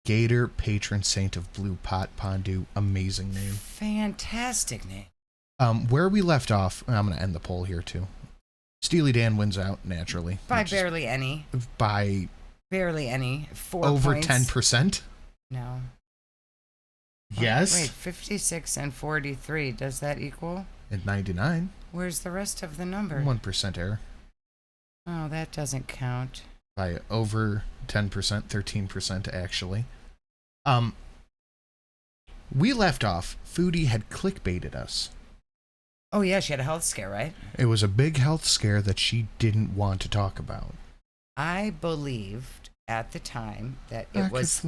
Gator, patron saint of Blue Pot Pondu. Amazing name. Fantastic name. Where we left off, I'm going to end the poll here too. Steely Dan wins out naturally. By barely any. By barely any. 4 over points. 10%? No. Yes. Oh, wait, 56 and 43. Does that equal? And 99. Where's the rest of the number? 1% error. Oh, that doesn't count. By over 10%, 13% actually. We left off, Foodie had clickbaited us. Oh yeah, she had a health scare, right? It was a big health scare that she didn't want to talk about. I believed at the time that it was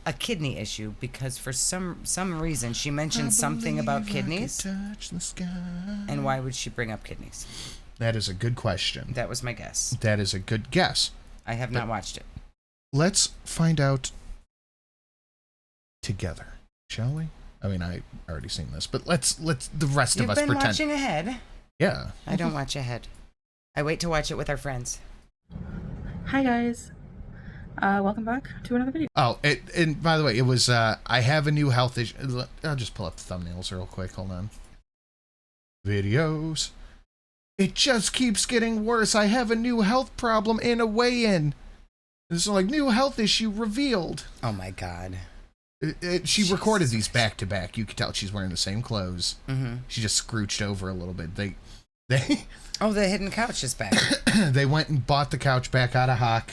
a kidney issue because for some reason she mentioned something about kidneys. Touch the sky. And why would she bring up kidneys? That is a good question. That was my guess. That is a good guess. I have not watched it. Let's find out together, shall we? I mean, I already seen this, but let's the rest of us pretend. You've been watching ahead. Yeah. I don't watch ahead. I wait to watch it with our friends. Hi guys. Welcome back to another video. Oh, and by the way, it was I have a new health issue. I'll just pull up the thumbnails real quick. Hold on. Videos. It just keeps getting worse. I have a new health problem and a weigh-in. It's like new health issue revealed. Oh my god. She recorded these back to back. You could tell she's wearing the same clothes. Mm-hmm. She just scrooched over a little bit. They Oh, the hidden couch is back. They went and bought the couch back out of hock.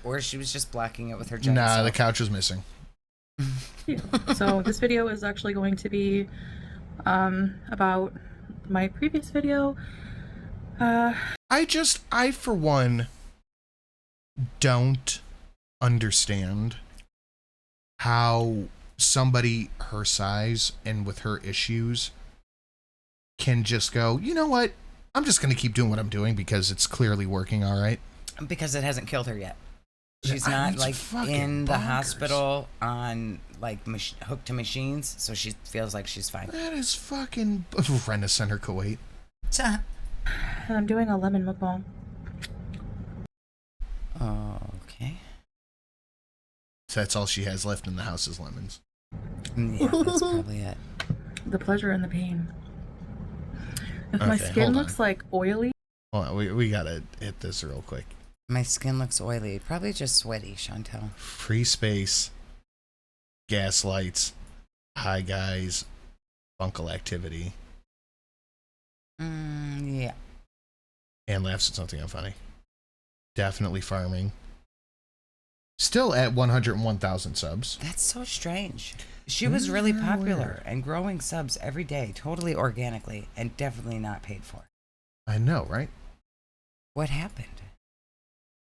or she was just blocking it with her giant Nah, self. the couch was missing. So this video is actually going to be about my previous video. I for one don't understand how somebody her size and with her issues can just go, you know what? I'm just going to keep doing what I'm doing because it's clearly working all right. Because it hasn't killed her yet. She's not like in the hospital on like hooked to machines, so she feels like she's fine. That is fucking Rena Center Kuwait. And I'm doing a lemon mukbang. Okay. So that's all she has left in the house is lemons. Yeah, that's probably it. The pleasure and the pain. If my skin looks like oily. Hold on, we gotta hit this real quick. My skin looks oily. Probably just sweaty, Chantel. Free space, gaslights, hi guys, bunkle activity. Yeah. And laughs at something unfunny. Definitely farming. Still at 101,000 subs. That's so strange. She was really popular and growing subs every day, totally organically, and definitely not paid for. I know, right? What happened?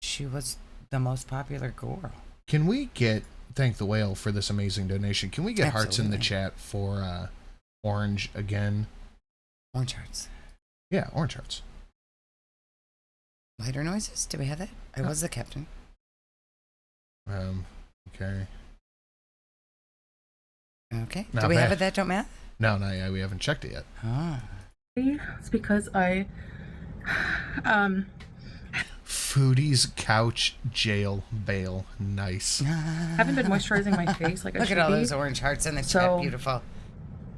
She was the most popular girl. Can we get, thank the whale for this amazing donation, can we get hearts in the chat for Orange again? Orange hearts. Yeah, orange hearts. Lighter noises? Do we have that? I was the captain. Okay. Okay. Not Do we bad. have it that don't math? No, we haven't checked it yet. Oh. It's because I Foodie's couch jail bail. Nice. haven't been moisturizing my face like I Look should at all be. those orange hearts in the chat. Beautiful.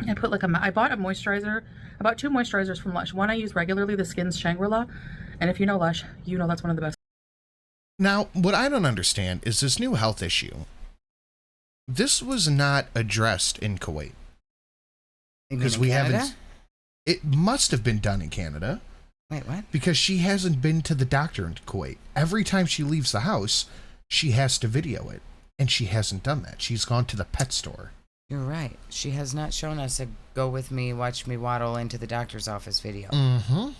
I put like I bought a moisturizer, about 2 moisturizers from Lush. One I use regularly, the Skin's Shangri-La, and if you know Lush, you know that's one of the best. Now, what I don't understand is this new health issue. This was not addressed in Kuwait. Because we haven't. It must have been done in Canada. Wait, what? Because she hasn't been to the doctor in Kuwait. Every time she leaves the house, she has to video it. And she hasn't done that. She's gone to the pet store. You're right. She has not shown us a go with me, watch me waddle into the doctor's office video. Mm-hmm.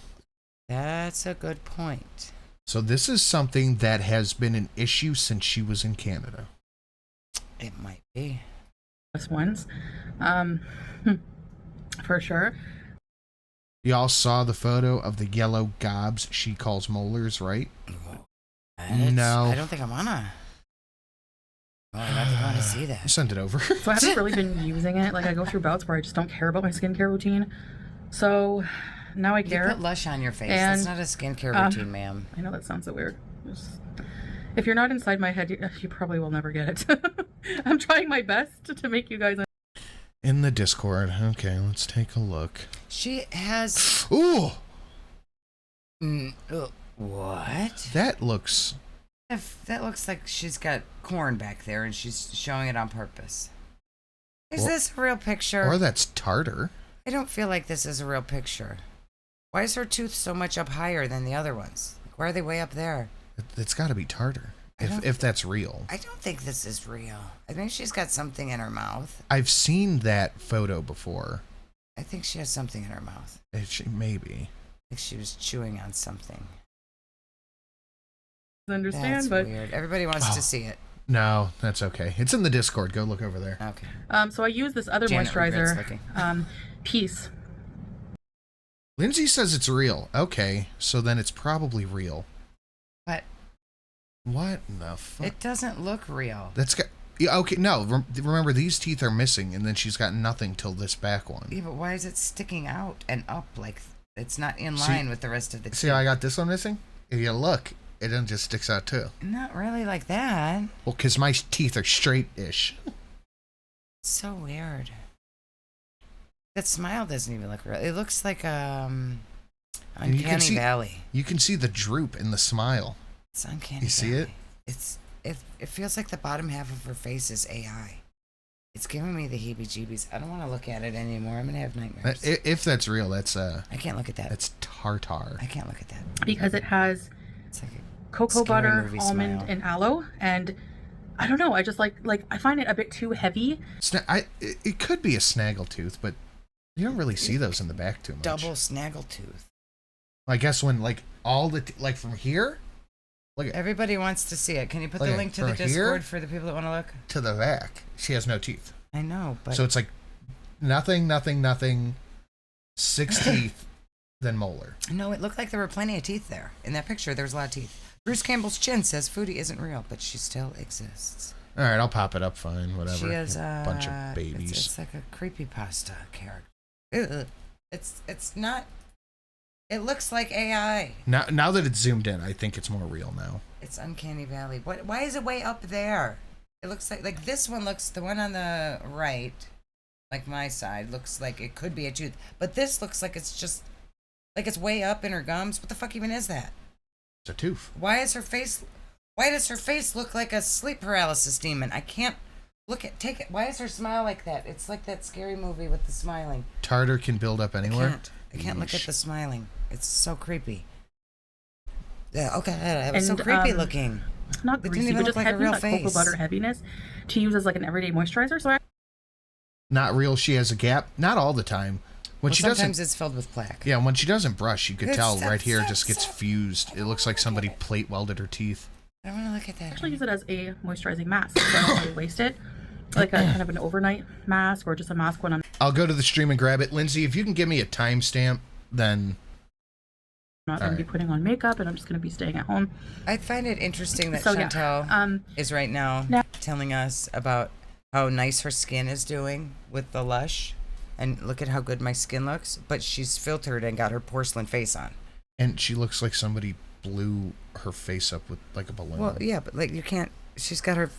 That's a good point. So this is something that has been an issue since she was in Canada. It might be. Best ones. For sure. Y'all saw the photo of the yellow gobs she calls molars, right? No. I don't think I wanna. Oh, I don't think I want to see that. Send it over. So I haven't really been using it. Like I go through bouts where I just don't care about my skincare routine. So now I care. You put Lush on your face. And, that's not a skincare routine, ma'am. I know that sounds so weird. If you're not inside my head, you probably will never get it. I'm trying my best to make you guys. In the Discord. Okay, let's take a look. She has. Ooh! What? That looks like she's got corn back there and she's showing it on purpose. Is this a real picture? Or that's tartar. I don't feel like this is a real picture. Why is her tooth so much up higher than the other ones? Like, why are they way up there? It's got to be tartar. If that's real. I don't think this is real. I think she's got something in her mouth. I've seen that photo before. I think she has something in her mouth. Maybe. Like she was chewing on something. Understand, That's but weird. Everybody wants to see it. No, that's okay. It's in the Discord. Go look over there. Okay. So I use this other Janet moisturizer, Peace. Lindsay says it's real. Okay, so then it's probably real. What in the fuck? It doesn't look real. That's got. Yeah, okay, no. Remember, these teeth are missing, and then she's got nothing till this back one. Yeah, but why is it sticking out and up like it's not in line with the rest of the teeth? See how I got this one missing? If you look, it then just sticks out too. Not really like that. Well, because my teeth are straight-ish. It's so weird. That smile doesn't even look real. It looks like Uncanny Valley. You can see the droop in the smile. It's Uncanny You see Valley. it? It feels like the bottom half of her face is AI. It's giving me the heebie-jeebies. I don't want to look at it anymore. I'm gonna have nightmares. If that's real, that's I can't look at that. That's tartar. I can't look at that Because it has it's like cocoa butter, almond, smile. and aloe, and I don't know. I just like I find it a bit too heavy. It could be a snaggletooth, but you don't really see those in the back too much. Double snaggletooth. I guess when all the from here. Look at Everybody wants to see it. Can you put the link to the Discord for the people that want to look? To the back. She has no teeth. I know, but So it's like nothing, 6 teeth, then molar. no, it looked like there were plenty of teeth there. In that picture, there was a lot of teeth. Bruce Campbell's chin says Foodie isn't real, but she still exists. All right, I'll pop it up. Fine, whatever. She is a bunch of babies. It's like a creepypasta character. Ugh. It's not. It looks like AI. Now that it's zoomed in, I think it's more real now. It's Uncanny Valley. Why is it way up there? It looks like this one looks, the one on the right, like my side, looks like it could be a tooth. But this looks like it's just, like it's way up in her gums. What the fuck even is that? It's a tooth. Why does her face look like a sleep paralysis demon? I can't take it. Why is her smile like that? It's like that scary movie with the smiling. Tartar can build up anywhere. I can't look at the smiling. It's so creepy. Yeah, okay, it was so creepy looking. Not It didn't greasy, even but look just like a heavy, real that cocoa face. butter heaviness to use as like an everyday moisturizer. So Not real. She has a gap. Not all the time. When she Sometimes doesn't. it's filled with plaque. Yeah, when she doesn't brush, you could tell It's- right here it it's- just gets fused. It looks like somebody plate welded her teeth. I don't want to look at that. I actually use it as a moisturizing mask, so I don't really waste it. Like a kind of an overnight mask or just a mask when I'm I'll go to the stream and grab it. Lindsay, if you can give me a timestamp, then not going to be putting on makeup and I'm just going to be staying at home. I find it interesting that So, yeah, Chantel is right now telling us about how nice her skin is doing with the Lush, and look at how good my skin looks. But she's filtered and got her porcelain face on. and she looks like somebody blew her face up with like a balloon. Well, yeah, but like you can't. She's got her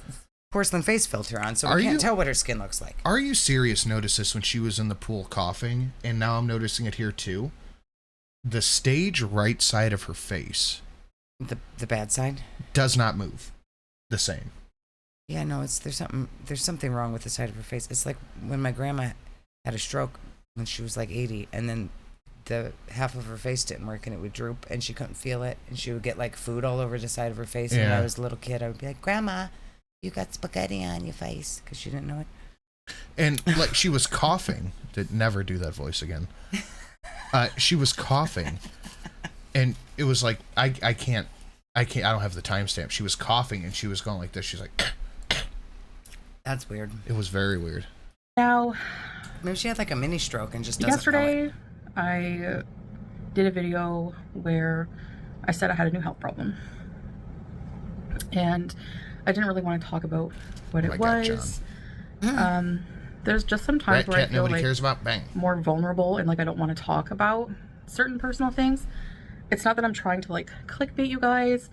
porcelain face filter on, so Are we can't you- tell what her skin looks like. Are you serious? Notice this when she was in the pool coughing, and now I'm noticing it here too. The stage right side of her face The bad side. does not move the same. Yeah, no, there's something wrong with the side of her face. It's like when my grandma had a stroke when she was like 80, and then the half of her face didn't work and it would droop and she couldn't feel it, and she would get like food all over the side of her face. And when Yeah. I was a little kid, I would be like, Grandma, you got spaghetti on your face, because she didn't know it. And like she was coughing. Did never do that voice again. She was coughing, and it was like I can't. I don't have the timestamp. She was coughing and she was going like this. She's like, That's weird. it was very weird. Now, Maybe she had like a mini stroke and just doesn't know it. yesterday I did a video where I said I had a new health problem. And I didn't really want to talk about what Oh it my God, was. There's just some times Rat where I cat feel nobody like cares about. Bang. more vulnerable and like I don't want to talk about certain personal things. It's not that I'm trying to like clickbait you guys.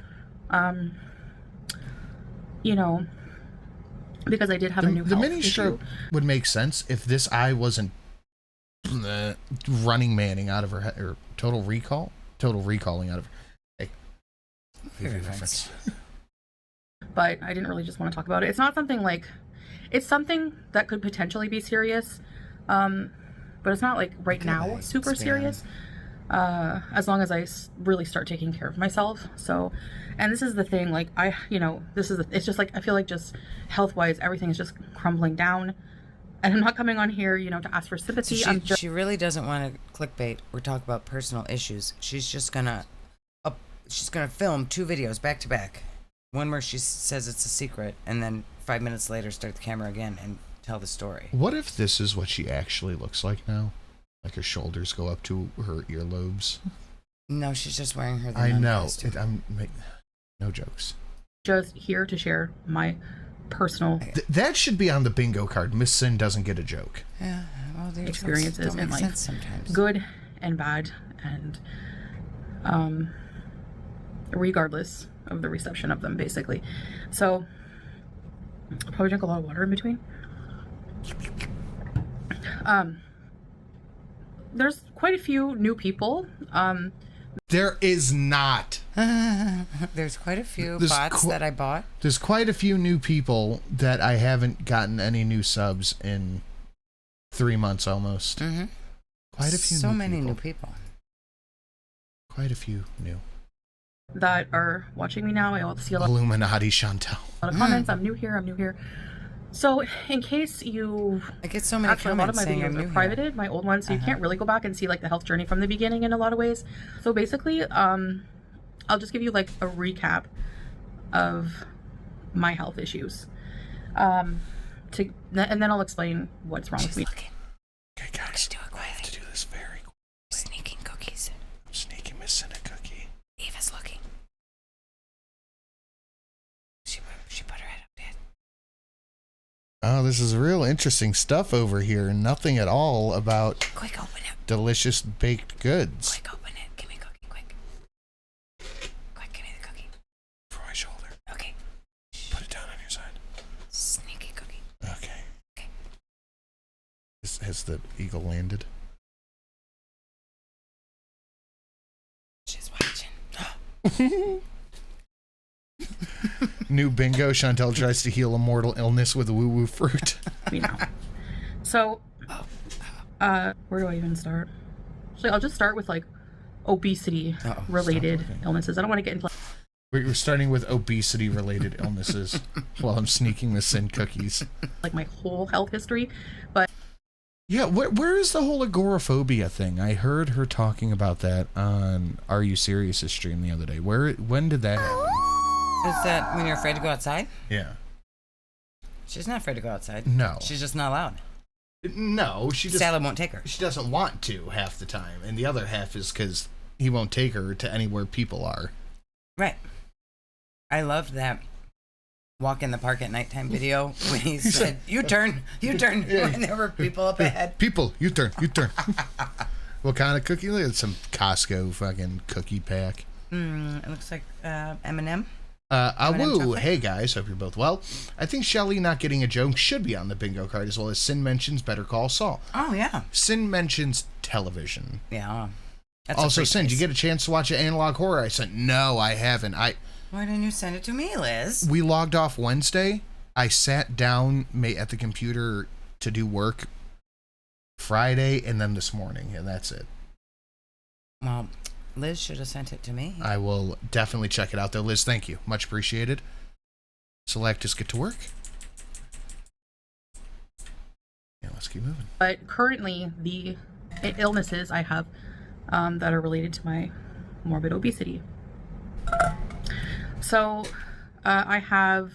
you know, because I did have a new the health mini issue. stroke would make sense if this eye wasn't running manning out of her head, or total recalling out of her. Hey, reference. But I didn't really just want to talk about it. It's not something like, it's something that could potentially be serious, but it's not like right now super serious. As long as I really start taking care of myself. So, and this is the thing, like it's just like, I feel like just health-wise, everything is just crumbling down. And I'm not coming on here, to ask for sympathy. So she really doesn't want to clickbait or talk about personal issues. She's just gonna film 2 videos back to back. One where she says it's a secret, and then 5 minutes later start the camera again and tell the story. What if this is what she actually looks like now? Like her shoulders go up to her earlobes? No, she's just wearing her. I know. No jokes. Just here to share my personal that should be on the bingo card. Miss Sin doesn't get a joke. Yeah, well, experiences in life, sometimes. Good and bad, and regardless of the reception of them, basically. So I'll probably drink a lot of water in between. There's quite a few new people. There is not. There's quite a few bots that I bought. There's quite a few new people that I haven't gotten any new subs in 3 months almost. Mm-hmm. Quite a few so new many people. new people. Quite a few new. That are watching me now. I see a lot Illuminati Chantel. of comments. I'm new here. So, in case you... I get so many actually, a lot of comments my saying I'm videos new are here. privated, my old ones, so you can't really go back and see, like, the health journey from the beginning in a lot of ways. So, basically, I'll just give you, like, a recap of my health issues. And then I'll explain what's wrong with me. Looking. Okay, guys, do it I have to do this very quickly. Sneaking cookies. I'm sneaking Miss Sin a cookie. Eva's looking. She put her head up, Dad. Oh, this is real interesting stuff over here. Nothing at all about Quick, open it. delicious baked goods. Quick, open it. Give me a cookie, quick. Quick, give me the cookie. For my shoulder. Okay. Put it down on your side. Sneaky cookie. Okay. Okay. Has the eagle landed? She's watching. New bingo. Chantel tries to heal a mortal illness with a woo-woo fruit. Me now. So, where do I even start? Actually, I'll just start with, like, obesity-related illnesses. I don't want to get into... We're starting with obesity-related illnesses while I'm sneaking Miss Sin cookies. like, my whole health history, but... Yeah, where is the whole agoraphobia thing? I heard her talking about that on Are You Serious' stream the other day. When did that happen? Is that when you're afraid to go outside? Yeah. She's not afraid to go outside. No. She's just not allowed. No, she just... Sally won't take her. She doesn't want to half the time, and the other half is because he won't take her to anywhere people are. Right. I loved that walk in the park at nighttime video when he said, you turn, and there were people up ahead. People, you turn. What kind of cookie? Look at some Costco fucking cookie pack. It looks like M&M. Woo. Hey guys, hope you're both well. I think Shelly not getting a joke should be on the bingo card, as well as Sin mentions Better Call Saul. Oh, yeah. Sin mentions television. Yeah. Also, Sin, did you get a chance to watch Analog Horror? I said, no, I haven't. Why didn't you send it to me, Liz? We logged off Wednesday. I sat down at the computer to do work Friday and then this morning, and that's it. Well, Liz should have sent it to me. I will definitely check it out, though. Liz, thank you. Much appreciated. Select, just get to work. Yeah, let's keep moving. But currently, the illnesses I have that are related to my morbid obesity. So, I have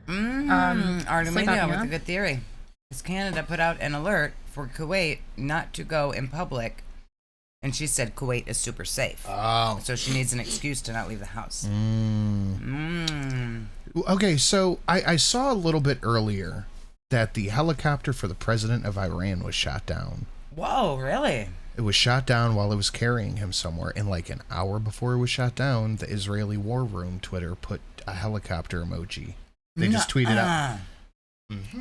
Artemisia with a good theory. Because Canada put out an alert for Kuwait not to go in public, and she said Kuwait is super safe. Oh. So she needs an excuse to not leave the house. Okay, so I saw a little bit earlier that the helicopter for the president of Iran was shot down. Whoa, really? It was shot down while it was carrying him somewhere, and like an hour before it was shot down, the Israeli War Room Twitter put a helicopter emoji They just tweeted out.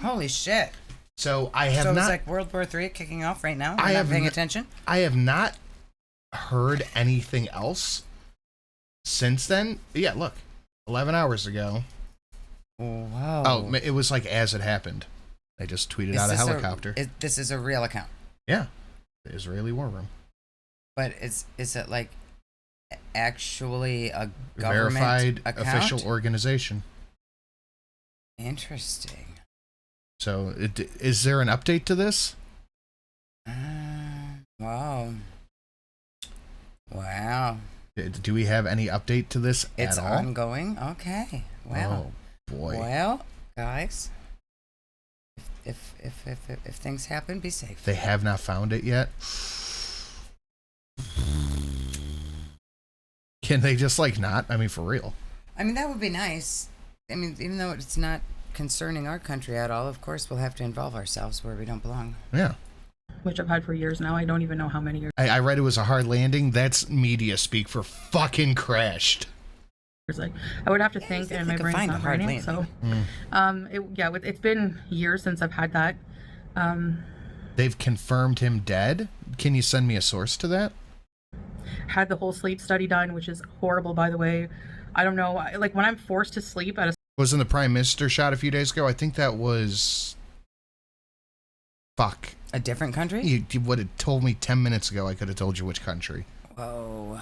Holy shit. So I have it's not. like World War III kicking off right now. I'm not paying attention. I have not heard anything else since then. Yeah, look, 11 hours ago. Wow. Oh, it was like as it happened. They just tweeted out a helicopter. This is a real account. Yeah, the Israeli war room. But is it like actually a government verified account? official organization? Interesting. So, is there an update to this? Wow. Wow. Do we have any update to this It's at all? It's ongoing. Okay. Wow. Oh boy. Well, guys, if things happen, be safe. They have not found it yet. Can they just like not? I mean, for real. I mean, that would be nice. I mean, even though it's not concerning our country at all, of course we'll have to involve ourselves where we don't belong. Yeah. Which I've had for years now. I don't even know how many years. I read it was a hard landing. That's media speak for fucking crashed. Like, I would have to think, and my brain's not writing. So, it's been years since I've had that. They've confirmed him dead. Can you send me a source to that? Had the whole sleep study done, which is horrible, by the way. I don't know. Like, when I'm forced to sleep at a... Wasn't the Prime Minister shot a few days ago? I think that was... Fuck. A different country? You would have told me 10 minutes ago. I could have told you which country. Whoa.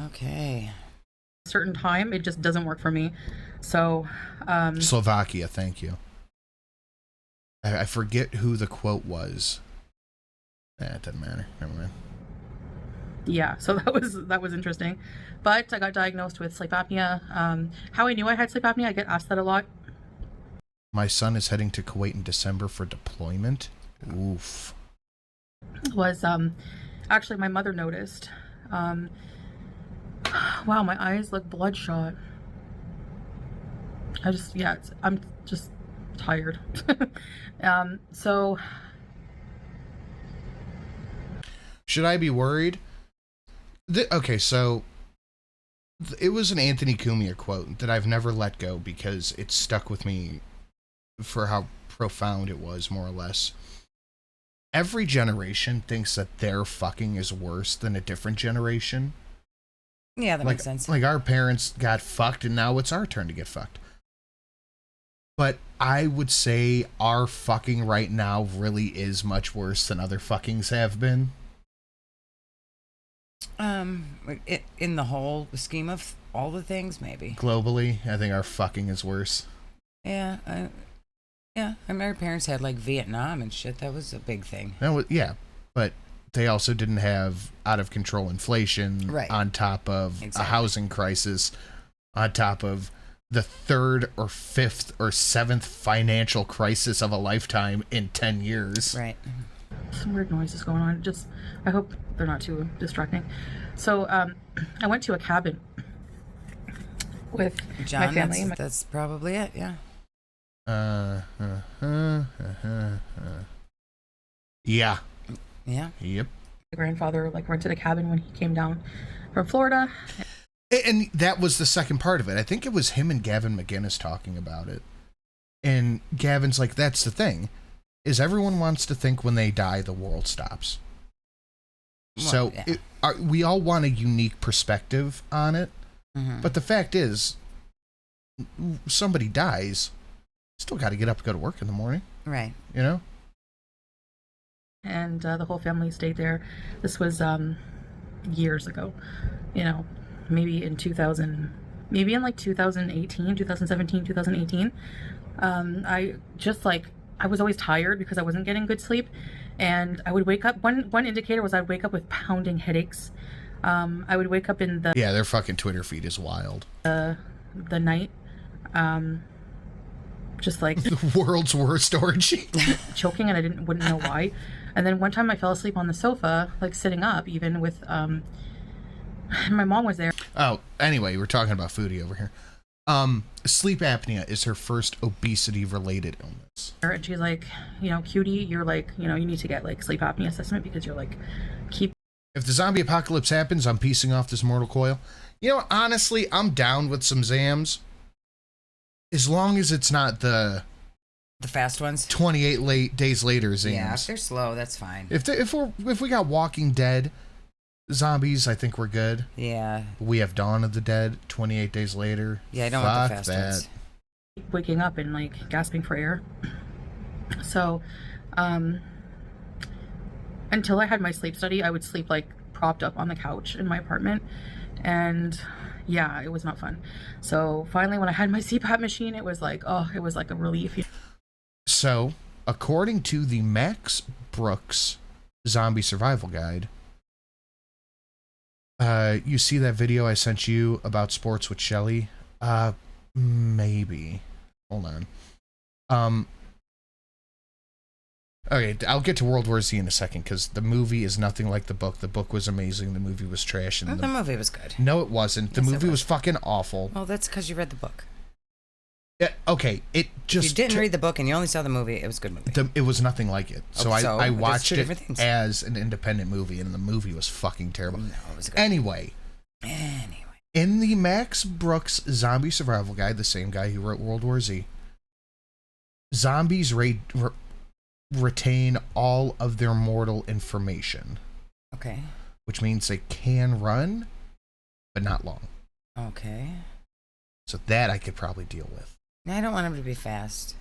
Okay. Certain time, it just doesn't work for me. So, Slovakia, thank you. I forget who the quote was. It doesn't matter. Never mind. Yeah, so that was interesting. But I got diagnosed with sleep apnea. How I knew I had sleep apnea, I get asked that a lot. My son is heading to Kuwait in December for deployment. Oof. Was actually my mother noticed. Wow, my eyes look bloodshot. I'm just tired. So should I be worried? Okay, so it was an Anthony Cumia quote that I've never let go because it stuck with me for how profound it was, more or less. Every generation thinks that their fucking is worse than a different generation. Yeah, that makes sense. Like our parents got fucked and now it's our turn to get fucked. But I would say our fucking right now really is much worse than other fuckings have been. In the whole scheme of all the things, maybe. Globally, I think our fucking is worse. Yeah, I mean, our parents had like Vietnam and shit. That was a big thing. Yeah, but they also didn't have out of control inflation on top of a housing crisis, on top of the third or fifth or seventh financial crisis of a lifetime in 10 years. Right. Some weird noises going on. I hope they're not too distracting. So I went to a cabin with my family. That's probably it, yeah. Yeah. Yeah. Yep. My grandfather rented a cabin when he came down from Florida. And that was the second part of it. I think it was him and Gavin McInnes talking about it. And Gavin's like, that's the thing, is everyone wants to think when they die, the world stops. Well, so we all want a unique perspective on it. Mm-hmm. But the fact is, somebody dies, still got to get up and go to work in the morning. Right. You know? And the whole family stayed there. This was years ago. You know, maybe in 2018, 2017, 2018. I was always tired because I wasn't getting good sleep. And I would wake up. One indicator was I'd wake up with pounding headaches. I would wake up in the... Yeah, their fucking Twitter feed is wild. The night. Just like... The world's worst orgy. Choking, and I wouldn't know why. And then one time I fell asleep on the sofa, like sitting up, even with... my mom was there. Oh, anyway, we're talking about Foodie over here. Sleep apnea is her first obesity-related illness. And she's like, cutie, you're like, you need to get like sleep apnea assessment because you're like, If the zombie apocalypse happens, I'm piecing off this mortal coil. Honestly, I'm down with some Zams. As long as it's not the fast ones. 28 days later zombies. Yeah, if they're slow, that's fine. If we got Walking Dead zombies, I think we're good. Yeah. We have Dawn of the Dead 28 days later. Yeah, I don't want the fast ones. Waking up and like gasping for air. So, until I had my sleep study, I would sleep like propped up on the couch in my apartment, and yeah, it was not fun. So finally, when I had my CPAP machine, it was like a relief. So, according to the Max Brooks Zombie Survival Guide, you see that video I sent you about sports with Shelly? Maybe. Hold on. Okay, I'll get to World War Z in a second, because the movie is nothing like the book. The book was amazing. The movie was trash. And the movie was good. No, it wasn't. The Yes, movie was fucking awful. Well, that's because you read the book. Yeah, okay, it just... If you didn't read the book and you only saw the movie, it was a good movie. It was nothing like it. So I watched two it different things. as an independent movie, and the movie was fucking terrible. No, it was good. Anyway, in the Max Brooks Zombie Survival Guide, the same guy who wrote World War Z, zombies retain all of their mortal information. Okay. Which means they can run, but not long. Okay. So that I could probably deal with. I don't want them to be fast.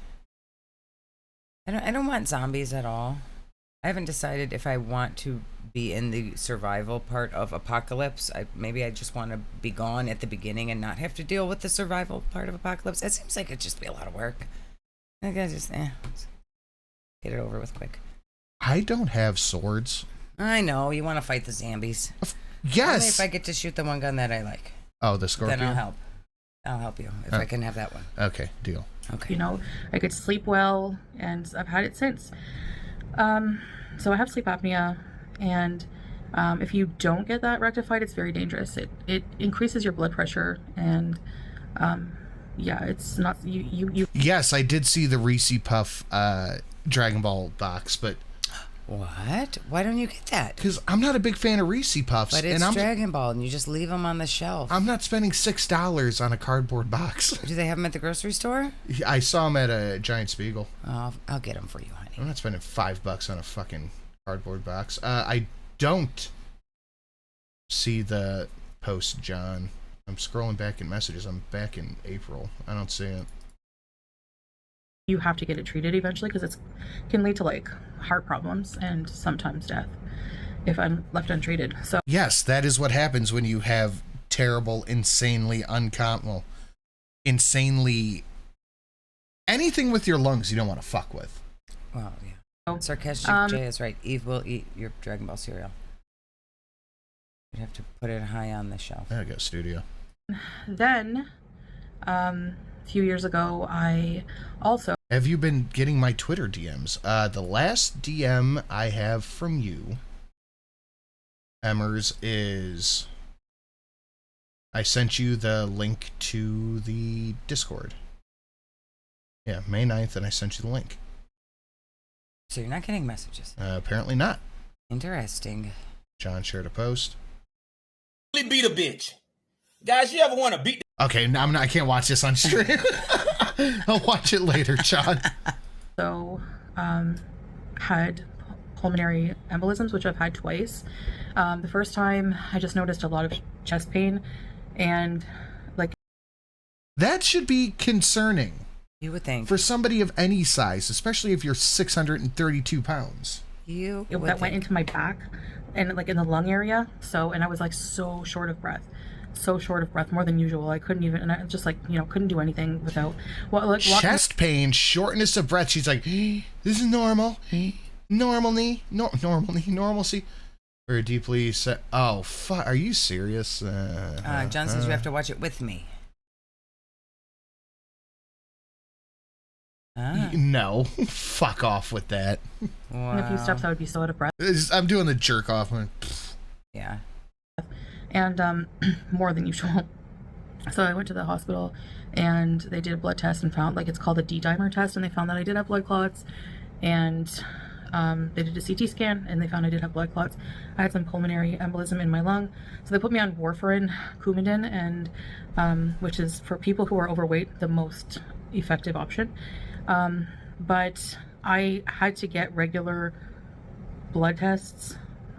I don't want zombies at all. I haven't decided if I want to be in the survival part of Apocalypse. Maybe I just want to be gone at the beginning and not have to deal with the survival part of Apocalypse. It seems like it'd just be a lot of work. I think I just get it over with quick. I don't have swords. I know you want to fight the zombies. Yes. Only if I get to shoot the one gun that I like. Oh, the Scorpion. Then I'll help. I'll help you if I can have that one. Okay, deal. Okay. You know, I could sleep well, and I've had it since. So I have sleep apnea, and if you don't get that rectified, it's very dangerous. It increases your blood pressure, and yeah, it's not you. Yes, I did see the Reese Puff Dragon Ball box, but what? Why don't you get that? Because I'm not a big fan of Reese Puffs. But it's Dragon Ball, and you just leave them on the shelf. I'm not spending $6 on a cardboard box. Do they have them at the grocery store? I saw them at a Giant Spiegel. Oh, I'll get them for you, honey. I'm not spending $5 on a fucking cardboard box. I don't see the post, John. I'm scrolling back in messages. I'm back in April. I don't see it. You have to get it treated eventually, because it can lead to like heart problems and sometimes death if I'm left untreated. So yes, that is what happens when you have terrible, insanely insanely anything with your lungs you don't want to fuck with. Well, yeah. Sarcastic Jay is right. Eve will eat your Dragon Ball cereal. You'd have to put it high on the shelf. There you go, studio. Then, a few years ago, I also... Have you been getting my Twitter DMs? The last DM I have from you, Emmers, is... I sent you the link to the Discord. Yeah, May 9th, and I sent you the link. So you're not getting messages? Apparently not. Interesting. John shared a post. Beat a bitch. Guys, you ever want to beat... Okay, now I can't watch this on stream. I'll watch it later, John. So, had pulmonary embolisms, which I've had twice. The first time, I just noticed a lot of chest pain, and like... That should be concerning. You would think. For somebody of any size, especially if you're 632 pounds. That went into my back, and like in the lung area. So, and I was like so short of breath. More than usual. I couldn't even, and I just like, couldn't do anything without, chest pain, shortness of breath. She's like, this is normal. Normalcy. Or deeply set. Oh, fuck. Are you serious? John says you have to watch it with me. No. Fuck off with that. Wow. In a few steps, I would be so out of breath. I'm doing the jerk off. Yeah. And more than usual. So I went to the hospital, and they did a blood test and found, like, it's called a D-dimer test, and they found that I did have blood clots. And they did a CT scan, and they found I did have blood clots. I had some pulmonary embolism in my lung. So they put me on warfarin, Coumadin, and which is, for people who are overweight, the most effective option. But I had to get regular blood tests,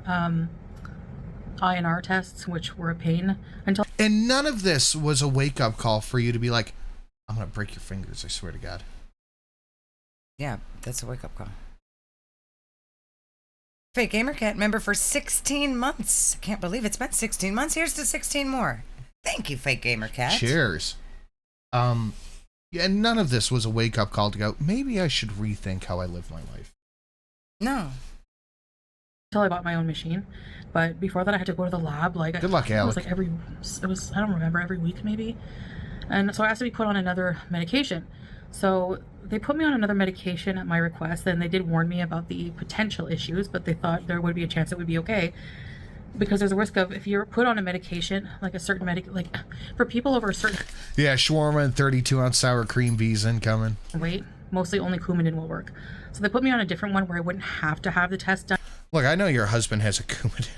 INR tests, which were a pain until. And none of this was a wake-up call for you to be like, I'm going to break your fingers, I swear to God. Yeah, that's a wake-up call. Fake Gamer Cat member for 16 months. I can't believe it's been 16 months. Here's to 16 more. Thank you, Fake Gamer Cat. Cheers. Yeah, and none of this was a wake-up call to go, maybe I should rethink how I live my life. No. Until I bought my own machine. But before that, I had to go to the lab. Like, good luck, Alec. It was I don't remember, every week maybe. And so I asked to be put on another medication. So they put me on another medication at my request. Then they did warn me about the potential issues, but they thought there would be a chance it would be okay. Because there's a risk of, if you're put on a medication, like a certain like for people over a certain. Yeah, shawarma and 32-ounce sour cream V's incoming. Weight, mostly only Coumadin will work. So they put me on a different one where I wouldn't have to have the test done. Look, I know your husband has a Coumadin.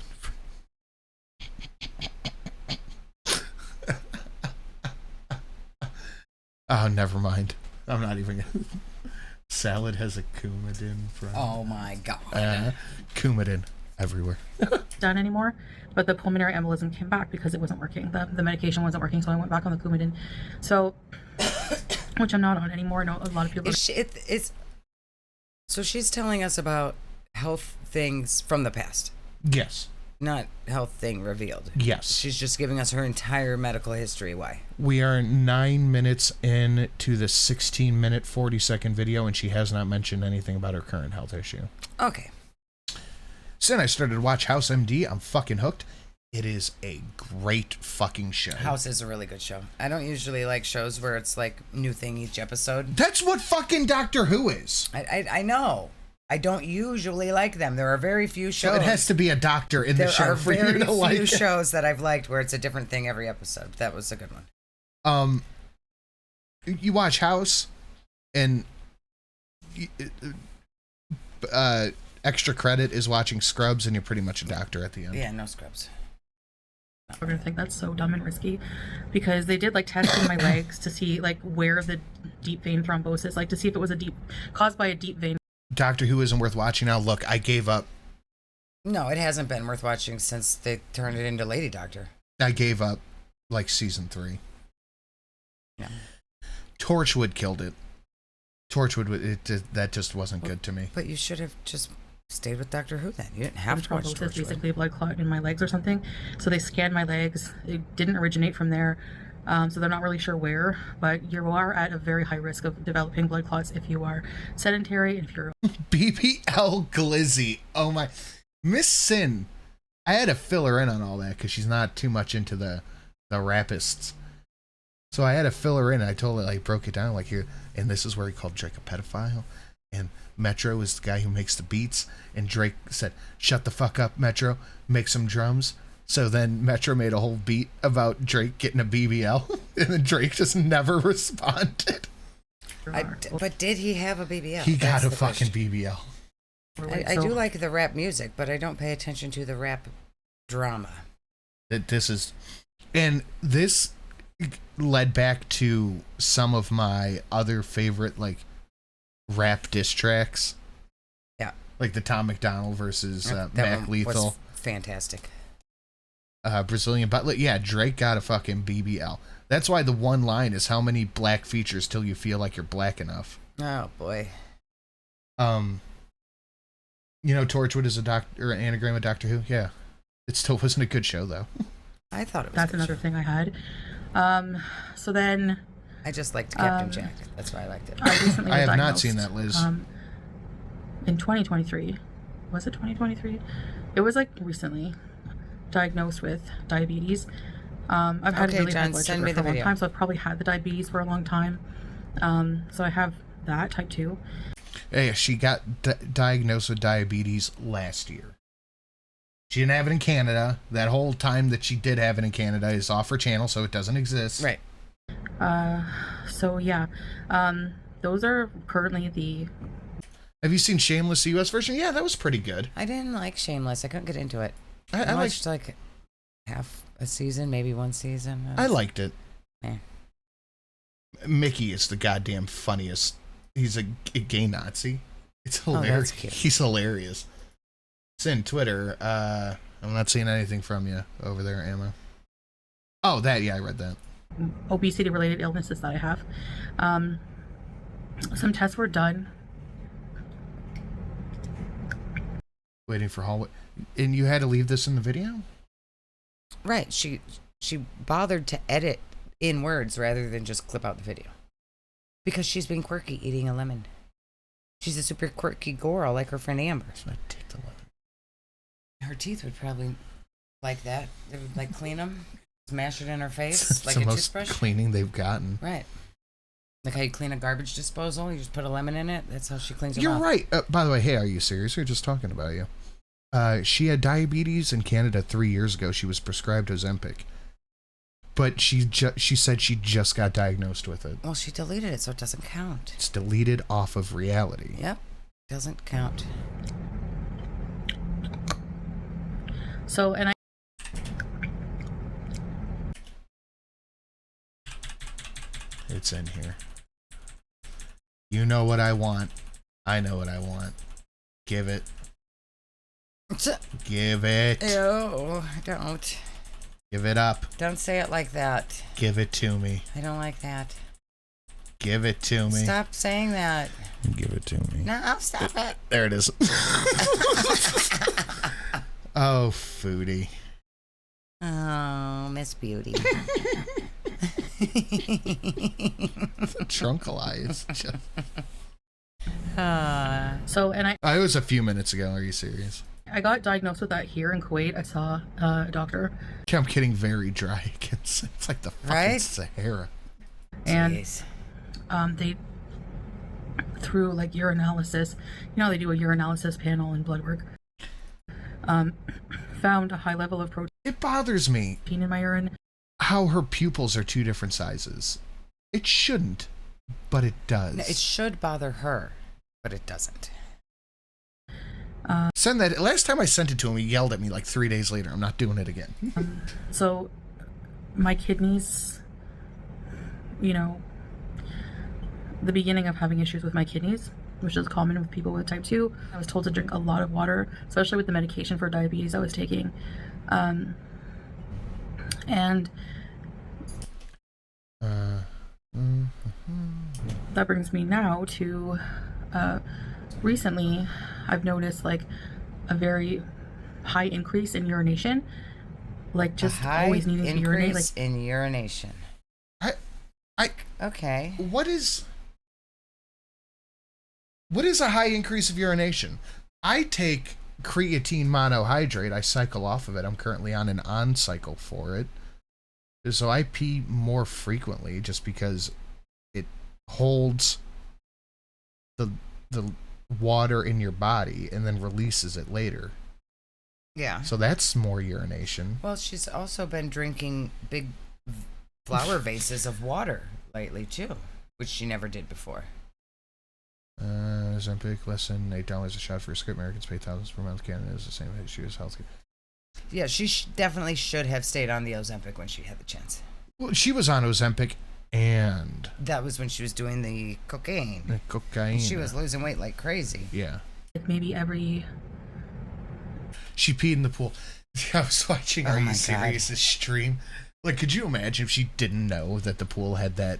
Oh, never mind. I'm not even gonna. Salad has a Coumadin from. Oh my God. Coumadin everywhere. Done anymore, but the pulmonary embolism came back because it wasn't working. The medication wasn't working, so I went back on the Coumadin. So, which I'm not on anymore. I know a lot of people. So she's telling us about health things from the past. Yes. Not health thing revealed. Yes. She's just giving us her entire medical history. Why? We are 9 minutes into the 16-minute, 40-second video, and she has not mentioned anything about her current health issue. Okay. Since I started to watch House MD, I'm fucking hooked. It is a great fucking show. House is a really good show. I don't usually like shows where it's like new thing each episode. That's what fucking Doctor Who is. I know. I don't usually like them. There are very few shows. So it has to be a doctor in the show for you to like. There are very few shows that I've liked where it's a different thing every episode. That was a good one. You watch House, and extra credit is watching Scrubs, and you're pretty much a doctor at the end. Yeah, no Scrubs. We're gonna think that's so dumb and risky, because they did like testing my legs to see like where the deep vein thrombosis, like to see if it was caused by a deep vein. Doctor Who isn't worth watching now. Look, I gave up. No, it hasn't been worth watching since they turned it into Lady Doctor. I gave up like season 3. Yeah. Torchwood killed it. Torchwood, that just wasn't good to me. But you should have just stayed with Doctor Who then. You didn't have to watch Torchwood. Basically a blood clot in my legs or something. So they scanned my legs. It didn't originate from there. So they're not really sure where, but you are at a very high risk of developing blood clots if you are sedentary and if you're... BBL Glizzy. Oh my... Miss Sin. I had to fill her in on all that because she's not too much into the rapists. So I had to fill her in. I told her, like, broke it down, like, here, and this is where he called Drake a pedophile. And Metro is the guy who makes the beats. And Drake said, shut the fuck up, Metro. Make some drums. So then Metro made a whole beat about Drake getting a BBL, and then Drake just never responded. But did he have a BBL? He got a fucking BBL. I do like the rap music, but I don't pay attention to the rap drama. This led back to some of my other favorite, like, rap diss tracks. Yeah. Like the Tom McDonald versus Mac Lethal. Was fantastic. Brazilian Butler. Yeah, Drake got a fucking BBL. That's why the one line is how many black features till you feel like you're black enough. Oh boy. You know, Torchwood is an anagram of Doctor Who. Yeah, it still wasn't a good show though. I thought it was. That's another thing I had. So then. I just liked Captain Jack. That's why I liked it. I have not seen that, Liz. In 2023, was it 2023? It was like recently. Diagnosed with diabetes. I've had really high blood sugar for a long time, so I've probably had the diabetes for a long time. So I have that type 2. Yeah, she got diagnosed with diabetes last year. She didn't have it in Canada. That whole time that she did have it in Canada is off her channel, so it doesn't exist. Right. So yeah, those are currently the. Have you seen Shameless, the US version? Yeah, that was pretty good. I didn't like Shameless. I couldn't get into it. I watched like half a season, maybe one season. I liked it. Yeah. Mickey is the goddamn funniest. He's a gay Nazi. It's hilarious. That's cute. He's hilarious. It's in Twitter. I'm not seeing anything from you over there, Emma. Oh, that, yeah, I read that. Obesity-related illnesses that I have. Some tests were done. Waiting for hallway. And you had to leave this in the video? Right. She bothered to edit in words rather than just clip out the video. Because she's been quirky eating a lemon. She's a super quirky girl like her friend Amber. It's not take the lemon. Her teeth would probably like that. They would like clean them, smash it in her face It's like the a most toothbrush. cleaning they've gotten. Right. Like how you clean a garbage disposal, you just put a lemon in it. That's how she cleans her You're mouth. right. By the way, hey, are you serious? We're just talking about you. She had diabetes in Canada 3 years ago. She was prescribed Ozempic. But she said she just got diagnosed with it. Well, she deleted it, so it doesn't count. It's deleted off of reality. Yep. Doesn't count. So, and I... It's in here. You know what I want. I know what I want. Give it. Give it. Ew, don't. Give it up. Don't say it like that. Give it to me. I don't like that. Give it to me. Stop saying that. Give it to me. No, stop it. There it is. Oh, Foodie. Oh, Miss Beauty. Trunkalized. So, and It was a few minutes ago. Are you serious? I got diagnosed with that here in Kuwait. I saw a doctor. I'm getting very dry. It's like the fucking Right? Sahara. And Jeez. they, through like urinalysis, you know, they do a urinalysis panel and blood work, found a high level of protein It bothers me in my urine. how her pupils are two different sizes. It shouldn't, but it does. No, it should bother her, but it doesn't. Send that. Last time I sent it to him, he yelled at me like 3 days later. I'm not doing it again. So my kidneys, you know, the beginning of having issues with my kidneys, which is common with people with type 2. I was told to drink a lot of water, especially with the medication for diabetes I was taking. And that brings me now to recently I've noticed like a very high increase in urination, like just always needing to urinate. Like in urination. Okay. What is a high increase of urination? I take creatine monohydrate. I cycle off of it. I'm currently on an on cycle for it. So I pee more frequently just because it holds the water in your body and then releases it later. Yeah. So that's more urination. Well, she's also been drinking big flower vases of water lately too, which she never did before. Ozempic, less than $8 a shot for a script. Americans pay thousands per month. Canada is the same issue as healthcare. Yeah, she definitely should have stayed on the Ozempic when she had the chance. Well, she was on Ozempic and That was when she was doing the cocaine. the cocaine. She was losing weight like crazy. Yeah. maybe every... She peed in the pool. I was watching Are Oh You my Serious? This stream. Like, could you imagine if she didn't know that the pool had that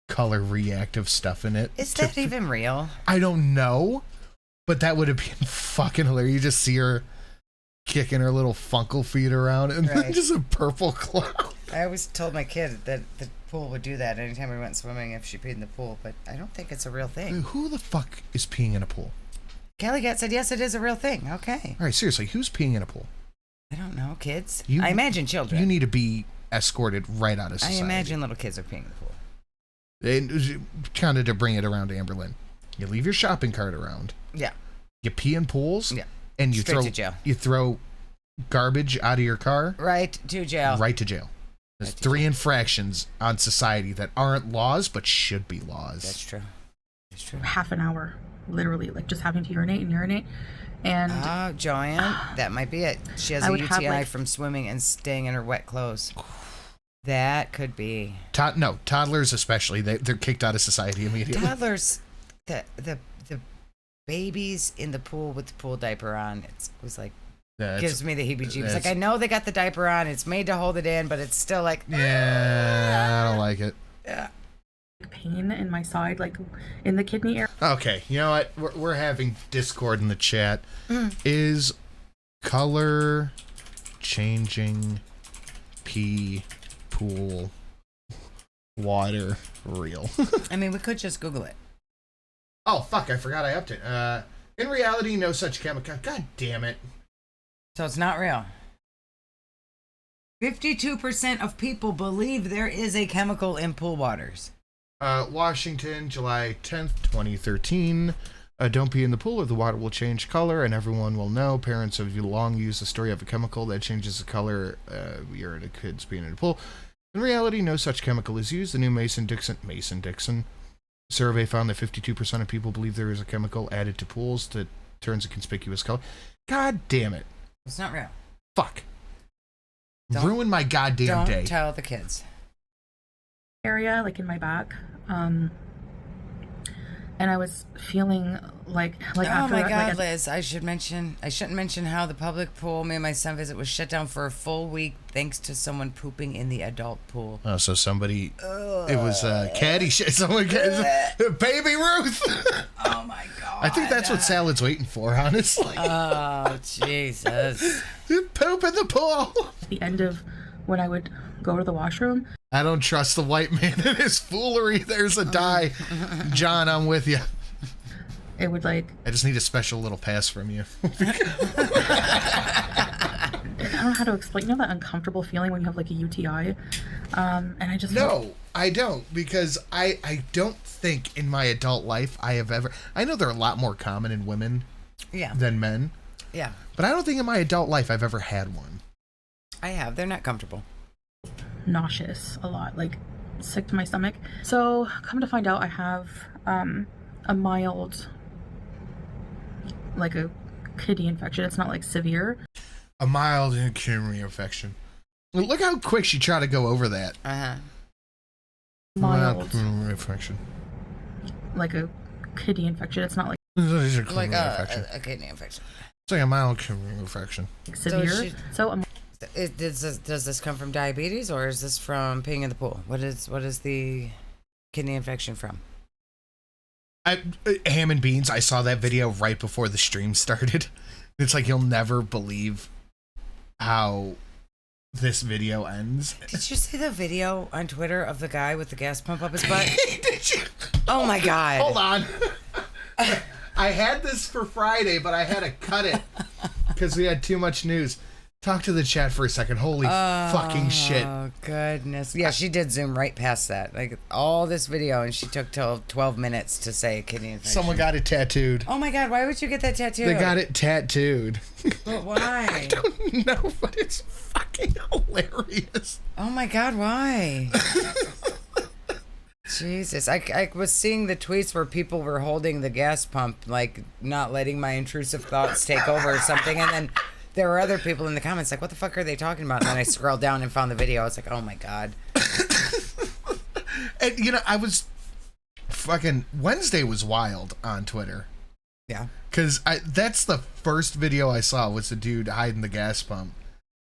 color reactive stuff in it? Is that even real? I don't know, but that would have been fucking hilarious. You just see her kicking her little funkle feet around and then Right. just a purple cloud. I always told my kid that the pool would do that anytime we went swimming if she peed in the pool, but I don't think it's a real thing. Who the fuck is peeing in a pool? Kelly Gat said, yes, it is a real thing. Okay. All right, seriously, who's peeing in a pool? I don't know. Kids? You- I imagine children. You need to be escorted right out of I society. imagine little kids are peeing in the pool. And kind of to bring it around to Amberlynn. You leave your shopping cart around. Yeah. You pee in pools. Yeah. And you Straight to jail. You throw garbage out of your car. Right to jail. Right to jail. There's Right to 3 infractions on society that aren't laws but should be laws. That's true. That's true. half an hour, literally, like just having to urinate and urinate. And Oh, Joanne, that might be it. She has I a would have, UTI like- from swimming and staying in her wet clothes. That could be. No, toddlers especially. They're kicked out of society immediately. Toddlers, the babies in the pool with the pool diaper on. It was like, gives me the heebie-jeebies. Like, I know they got the diaper on. It's made to hold it in, but it's still like... Yeah, I don't like it. Yeah. Pain in my side, like in the kidney area. Okay, you know what? We're having Discord in the chat. Is color changing pee pool water real? I mean, we could just Google it. Oh, fuck, I forgot I upped it. In reality, no such chemical. God damn it. So it's not real. 52% of people believe there is a chemical in pool waters. Washington, July 10th, 2013. Don't pee in the pool or the water will change color and everyone will know. Parents have long used the story of a chemical that changes the color urine of kids peeing in the pool. In reality, no such chemical is used. The new Mason-Dixon survey found that 52% of people believe there is a chemical added to pools that turns a conspicuous color. God damn it. It's not real. Fuck. Ruin my goddamn day. Don't tell the kids. Area, like in my back. And I was feeling like oh after my that, God, like Liz, I shouldn't mention how the public pool me and my son visit was shut down for a full week thanks to someone pooping in the adult pool. Oh, so somebody, it was caddy shit. Someone, Baby Ruth. Oh my God. I think that's what Salad's waiting for, honestly. Oh, Jesus. Poop in the pool. the end of when I would go to the washroom. I don't trust the white man and his foolery. There's a die. John, I'm with you. It would like... I just need a special little pass from you. I don't know how to explain. You know that uncomfortable feeling when you have like a UTI? And I just... No, I don't. Because I don't think in my adult life I have ever... I know they're a lot more common in women than men. Yeah. But I don't think in my adult life I've ever had one. I have. They're not comfortable. Nauseous a lot, like sick to my stomach. So come to find out I have a mild, like a kidney infection. It's not like severe. A mild kidney infection. Look how quick she tried to go over that. Mild kidney infection. Like a kidney infection. It's not like like a kidney infection. It's like a mild kidney infection. Severe. Does this come from diabetes or is this from peeing in the pool? What is the kidney infection from? Ham and Beans. I saw that video right before the stream started. It's like you'll never believe how this video ends. Did you see the video on Twitter of the guy with the gas pump up his butt? Did you? Oh my God. Hold on. I had this for Friday, but I had to cut it because we had too much news. Talk to the chat for a second. Holy fucking shit. Oh, goodness. Yeah, she did zoom right past that. Like, all this video, and she took till 12 minutes to say kidney infection. Someone got it tattooed. Oh, my God. Why would you get that tattooed? They got it tattooed. But why? I don't know, but it's fucking hilarious. Oh, my God. Why? Jesus. I was seeing the tweets where people were holding the gas pump, like, not letting my intrusive thoughts take over or something, and then... There were other people in the comments like, what the fuck are they talking about? And then I scrolled down and found the video. I was like, oh my God. And, you know, I was fucking... Wednesday was wild on Twitter. Yeah. Because that's the first video I saw was the dude hiding the gas pump.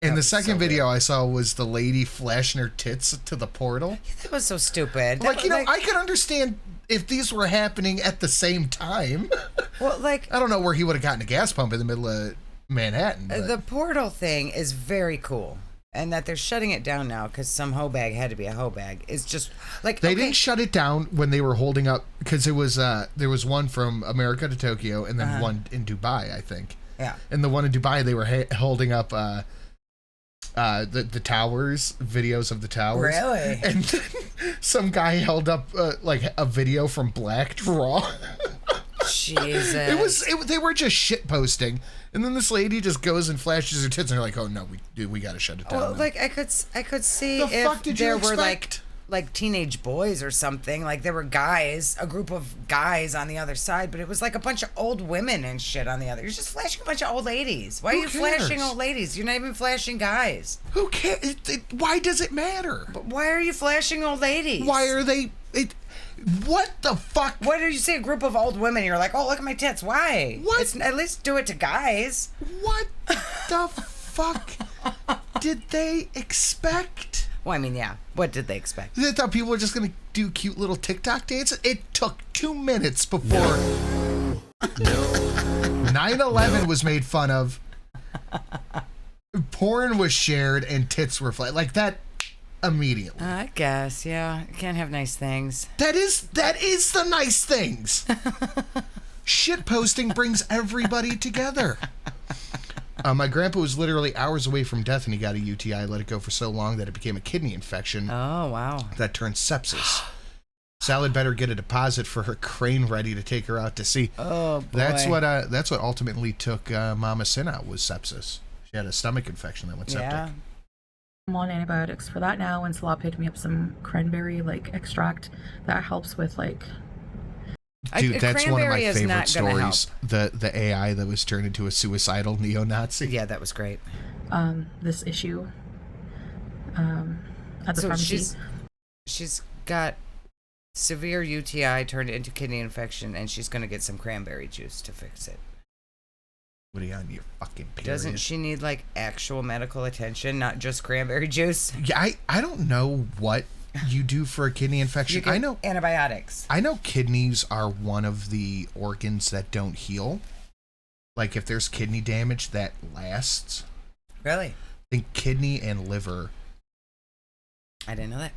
And the second video I saw was the lady flashing her tits to the portal. Yeah, that was so stupid. Like, I could understand if these were happening at the same time. Well, like... I don't know where he would have gotten a gas pump in the middle of... Manhattan. But. The portal thing is very cool, and that they're shutting it down now because some hoe bag had to be a hoe bag is just like they didn't shut it down when they were holding up because it was there was one from America to Tokyo and then one in Dubai, I think. Yeah. And the one in Dubai they were holding up the towers, videos of the towers. Really? And then some guy held up like a video from Black Draw. Jesus. They were just shit posting. And then this lady just goes and flashes her tits, and they're like, "Oh no, we got to shut it down." Well, now. like I could see the if fuck did there you were expect? like teenage boys or something. Like there were guys, a group of guys on the other side, but it was like a bunch of old women and shit on the other. You're just flashing a bunch of old ladies. Why are you flashing old ladies? You're not even flashing guys. Who cares? Why does it matter? But why are you flashing old ladies? Why are they? What the fuck? Why do you see a group of old women? You're like, oh, look at my tits. Why? What? At least do it to guys. What the fuck did they expect? Well, I mean, yeah. What did they expect? They thought people were just going to do cute little TikTok dances? It took 2 minutes before 9/11 was made fun of. Porn was shared and tits were flat. Like that immediately. I guess, yeah. You can't have nice things. That is the nice things. Shit posting brings everybody together. My grandpa was literally hours away from death and he got a UTI. Let it go for so long that it became a kidney infection. Oh, wow. That turned sepsis. Sal had better get a deposit for her crane ready to take her out to sea. Oh, boy. That's what ultimately took Mama Sin out was sepsis. She had a stomach infection that went septic. Yeah. I'm on antibiotics for that now, and Salah picked me up some cranberry extract that helps with Dude, that's one of my favorite stories. Help. The AI that was turned into a suicidal neo-Nazi. Yeah, that was great. This issue at the pharmacy. She's got severe UTI turned into kidney infection, and she's going to get some cranberry juice to fix it. What are you on your fucking period? Doesn't she need actual medical attention, not just cranberry juice? Yeah, I don't know what you do for a kidney infection. I know antibiotics. I know kidneys are one of the organs that don't heal. Like if there's kidney damage that lasts. Really? I think kidney and liver. I didn't know that.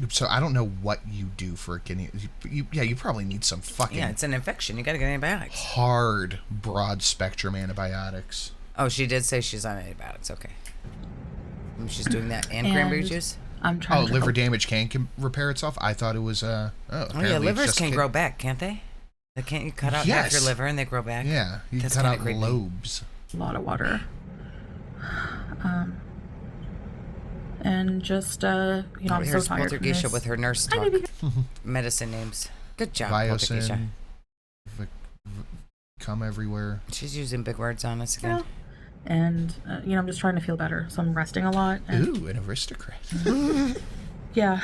So I don't know what you do for a kidney. You probably need some fucking... Yeah, it's an infection. You gotta get antibiotics. Hard, broad spectrum antibiotics. Oh, she did say she's on antibiotics. Okay. She's doing that and cranberry juice? I'm trying to... liver damage can repair itself? I thought it was... Oh, yeah, livers can grow back, can't they? Can't you cut out half your liver and they grow back? Yeah, you That's cut out creepy. lobes. A lot of water. And just, I'm so tired from Poltergeisha this. with her nurse talk. Medicine names. Good job, Poltergeisha. Come everywhere. She's using big words on us again. Yeah. And, I'm just trying to feel better. So I'm resting a lot. And, ooh, an aristocrat. yeah,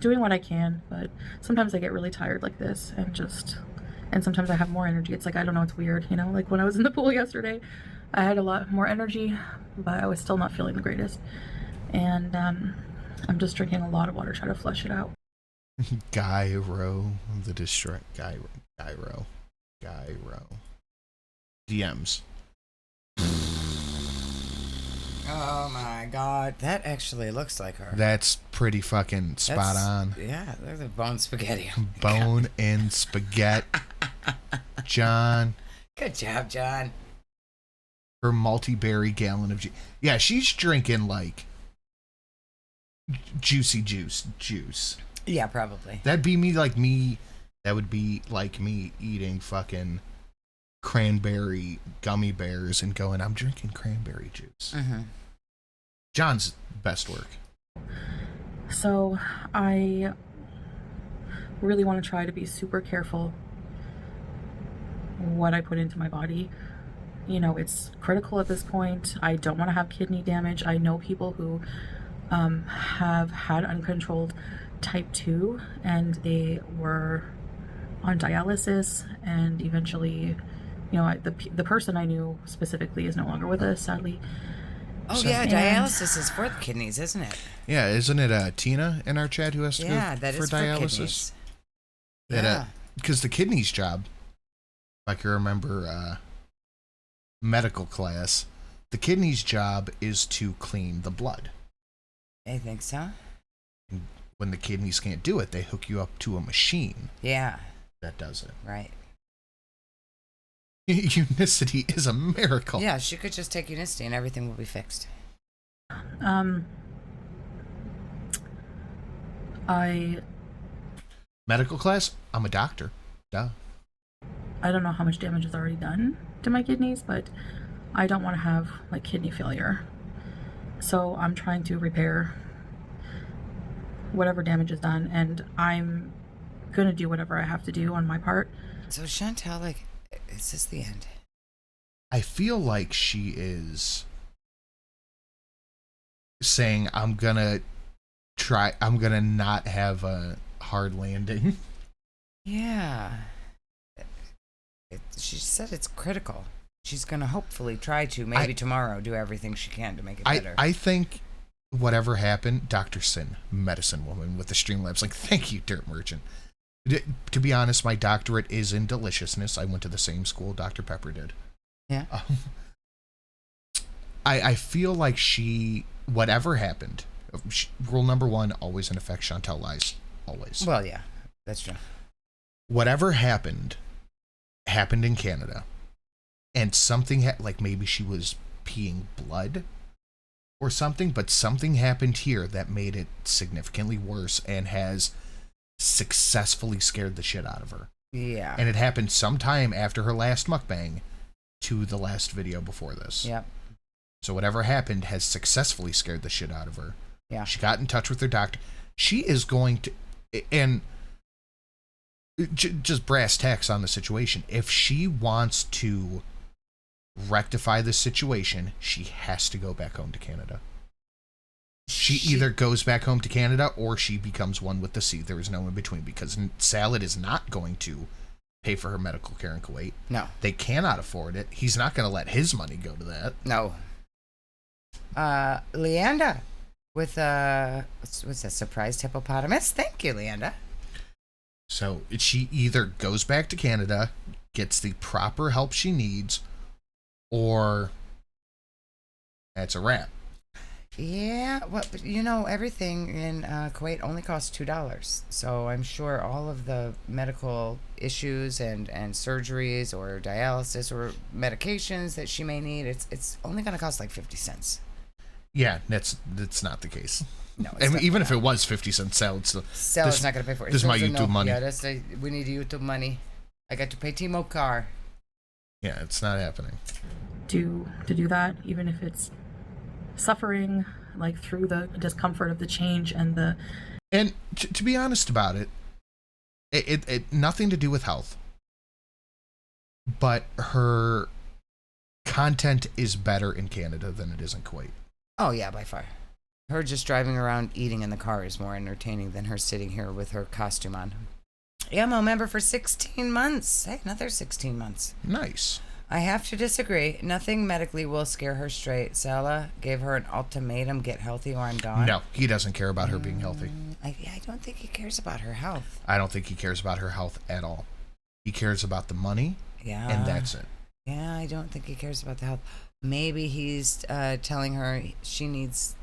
doing what I can. But sometimes I get really tired like this and sometimes I have more energy. It's I don't know, it's weird. Like when I was in the pool yesterday, I had a lot more energy, but I was still not feeling the greatest. And I'm just drinking a lot of water, trying to flush it out. Gyro, the distract. Gyro. DMs. Oh my god, that actually looks like her. That's pretty fucking spot on. Yeah, they're the bone spaghetti. Bone and spaghetti. John. Good job, John. Her multi-berry gallon of juice. Yeah, she's drinking juicy juice. Yeah, probably. That'd be that would be like me eating fucking cranberry gummy bears and going, I'm drinking cranberry juice. Mm-hmm. John's best work. So I really want to try to be super careful what I put into my body. It's critical at this point. I don't want to have kidney damage. I know people who have had uncontrolled type 2 and they were on dialysis, and eventually the person I knew specifically is no longer with us, sadly. Oh, yeah, dialysis is for the kidneys, isn't it? Yeah, isn't it Tina in our chat who has to go that for is dialysis? For kidneys. Because the kidneys job, if I can remember medical class, the kidneys job is to clean the blood. I think so. And when the kidneys can't do it, they hook you up to a machine. Yeah. That does it. Right. Unicity is a miracle. Yeah, she could just take Unicity and everything will be fixed. Medical class? I'm a doctor. Duh. I don't know how much damage is already done to my kidneys, but I don't want to have kidney failure. So I'm trying to repair whatever damage is done, and I'm gonna do whatever I have to do on my part. So Chantal, like, is this the end? I feel like she is saying, I'm gonna not have a hard landing. Yeah. She said it's critical. She's going to hopefully try to, maybe tomorrow, do everything she can to make it better. I think whatever happened, Dr. Sin, medicine woman with the Streamlabs, like, thank you, Dirt Merchant. To be honest, my doctorate is in deliciousness. I went to the same school Dr. Pepper did. Yeah. I feel like whatever happened, rule number 1, always in effect, Chantal lies. Always. Well, yeah, that's true. Whatever happened in Canada. And something, like maybe she was peeing blood or something, but something happened here that made it significantly worse and has successfully scared the shit out of her. Yeah. And it happened sometime after her last mukbang to the last video before this. Yep. So whatever happened has successfully scared the shit out of her. Yeah. She got in touch with her doctor. She is going to, and just brass tacks on the situation. If she wants to rectify the situation, she has to go back home to Canada. She either goes back home to Canada or she becomes one with the sea. There is no in between, because Salad is not going to pay for her medical care in Kuwait. No. They cannot afford it. He's not going to let his money go to that. No. Leanda with what's that, surprised hippopotamus? Thank you, Leanda. So she either goes back to Canada, gets the proper help she needs, or that's a wrap. Yeah, well, but everything in Kuwait only costs $2. So I'm sure all of the medical issues and surgeries or dialysis or medications that she may need, it's only going to cost like 50 cents. Yeah, that's not the case. No, I mean, even if it was 50 cents, Salad's not going to pay for it. This is my YouTube money. Yeah, we need YouTube money. I got to pay Timo car. Yeah, it's not happening. To do that, even if it's suffering, like through the discomfort of the change and to be honest about it nothing to do with health, but her content is better in Canada than it is in Kuwait. Oh yeah, by far. Her just driving around eating in the car is more entertaining than her sitting here with her costume on. Ammo member for 16 months. Hey, another 16 months. Nice. I have to disagree. Nothing medically will scare her straight. Salah gave her an ultimatum: get healthy or I'm gone. No, he doesn't care about her being healthy. I don't think he cares about her health. I don't think he cares about her health at all. He cares about the money, and that's it. Yeah, I don't think he cares about the health. Maybe he's telling her she needs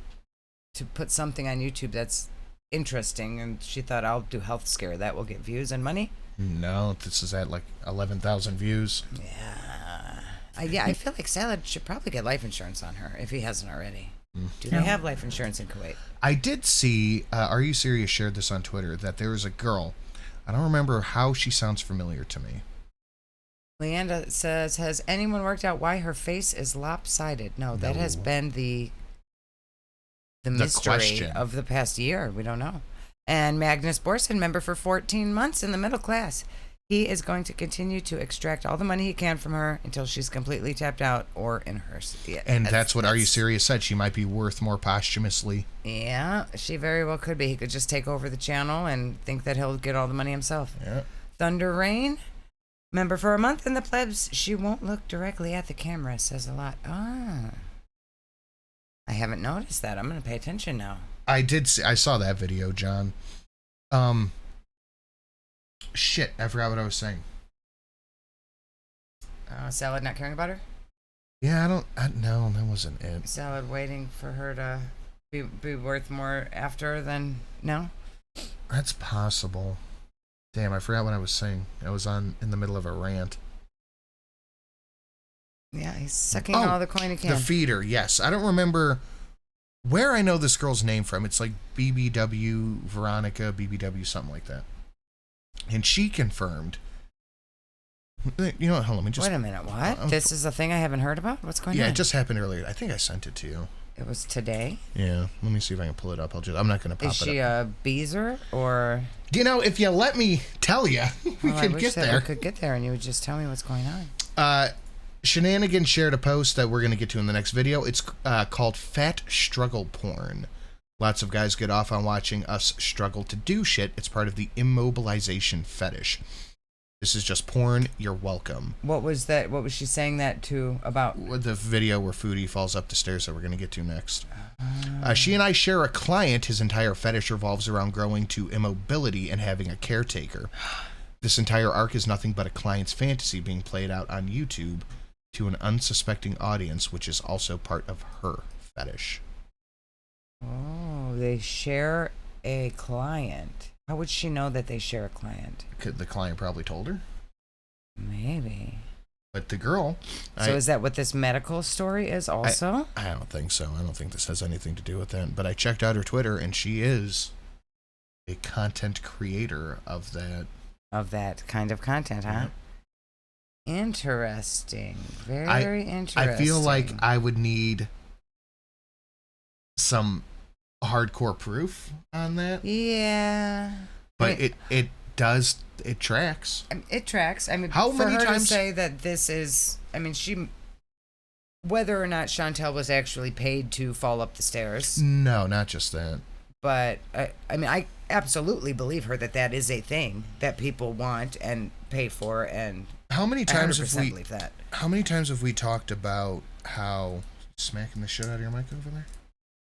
to put something on YouTube that's interesting, and she thought, I'll do health scare. That will get views and money. No, this is at like 11,000 views. Yeah. I feel like Salad should probably get life insurance on her if he hasn't already. Do they have life insurance in Kuwait? I did see, Are You Serious shared this on Twitter, that there was a girl. I don't remember how she sounds familiar to me. Leanda says, has anyone worked out why her face is lopsided? No, that has been the mystery question of the past year. We don't know. And Magnus Borson, member for 14 months in the middle class. He is going to continue to extract all the money he can from her until she's completely tapped out or in her. Yeah, and that's what Are You Serious said. She might be worth more posthumously. Yeah, she very well could be. He could just take over the channel and think that he'll get all the money himself. Yeah. Thunder Rain, member for a month in the plebs. She won't look directly at the camera. Says a lot. I haven't noticed that. I'm going to pay attention now. I saw that video, John. Shit, I forgot what I was saying. Salad not caring about her? Yeah, no, that wasn't it. Salad waiting for her to be worth more after than no? That's possible. Damn, I forgot what I was saying. I was in the middle of a rant. Yeah, he's sucking all the coin he can. The feeder, yes. I don't remember where I know this girl's name from. It's like BBW, Veronica, BBW, something like that. And she confirmed. You know what? Hold on, let me just. Wait a minute. What? This is a thing I haven't heard about? What's going on? Yeah, it just happened earlier. I think I sent it to you. It was today. Yeah, let me see if I can pull it up. I'm not going to pop it up. Is she a beezer or? You know, if you let me tell you, we could get there. We could get there, and you would just tell me what's going on. Shenanigans shared a post that we're going to get to in the next video. It's called Fat Struggle Porn. Lots of guys get off on watching us struggle to do shit. It's part of the immobilization fetish. This is just porn. You're welcome. What was that? What was she saying that to about? The video where Foodie falls up the stairs that we're going to get to next. She and I share a client. His entire fetish revolves around growing to immobility and having a caretaker. This entire arc is nothing but a client's fantasy being played out on YouTube to an unsuspecting audience, which is also part of her fetish. Oh, they share a client. How would she know that they share a client? The client probably told her. Maybe. But the girl... So is that what this medical story is also? I don't think so. I don't think this has anything to do with that. But I checked out her Twitter, and she is a content creator of that. Of that kind of content, huh? Yeah. Interesting. Very interesting. I feel like I would need some hardcore proof on that. Yeah. But it tracks. It tracks. I mean, how for many her times to say that this is, I mean, whether or not Chantel was actually paid to fall up the stairs. No, not just that. But I mean, I absolutely believe her that is a thing that people want and pay for, and how many times have we believe that? How many times have we talked about how smacking the shit out of your mic over there?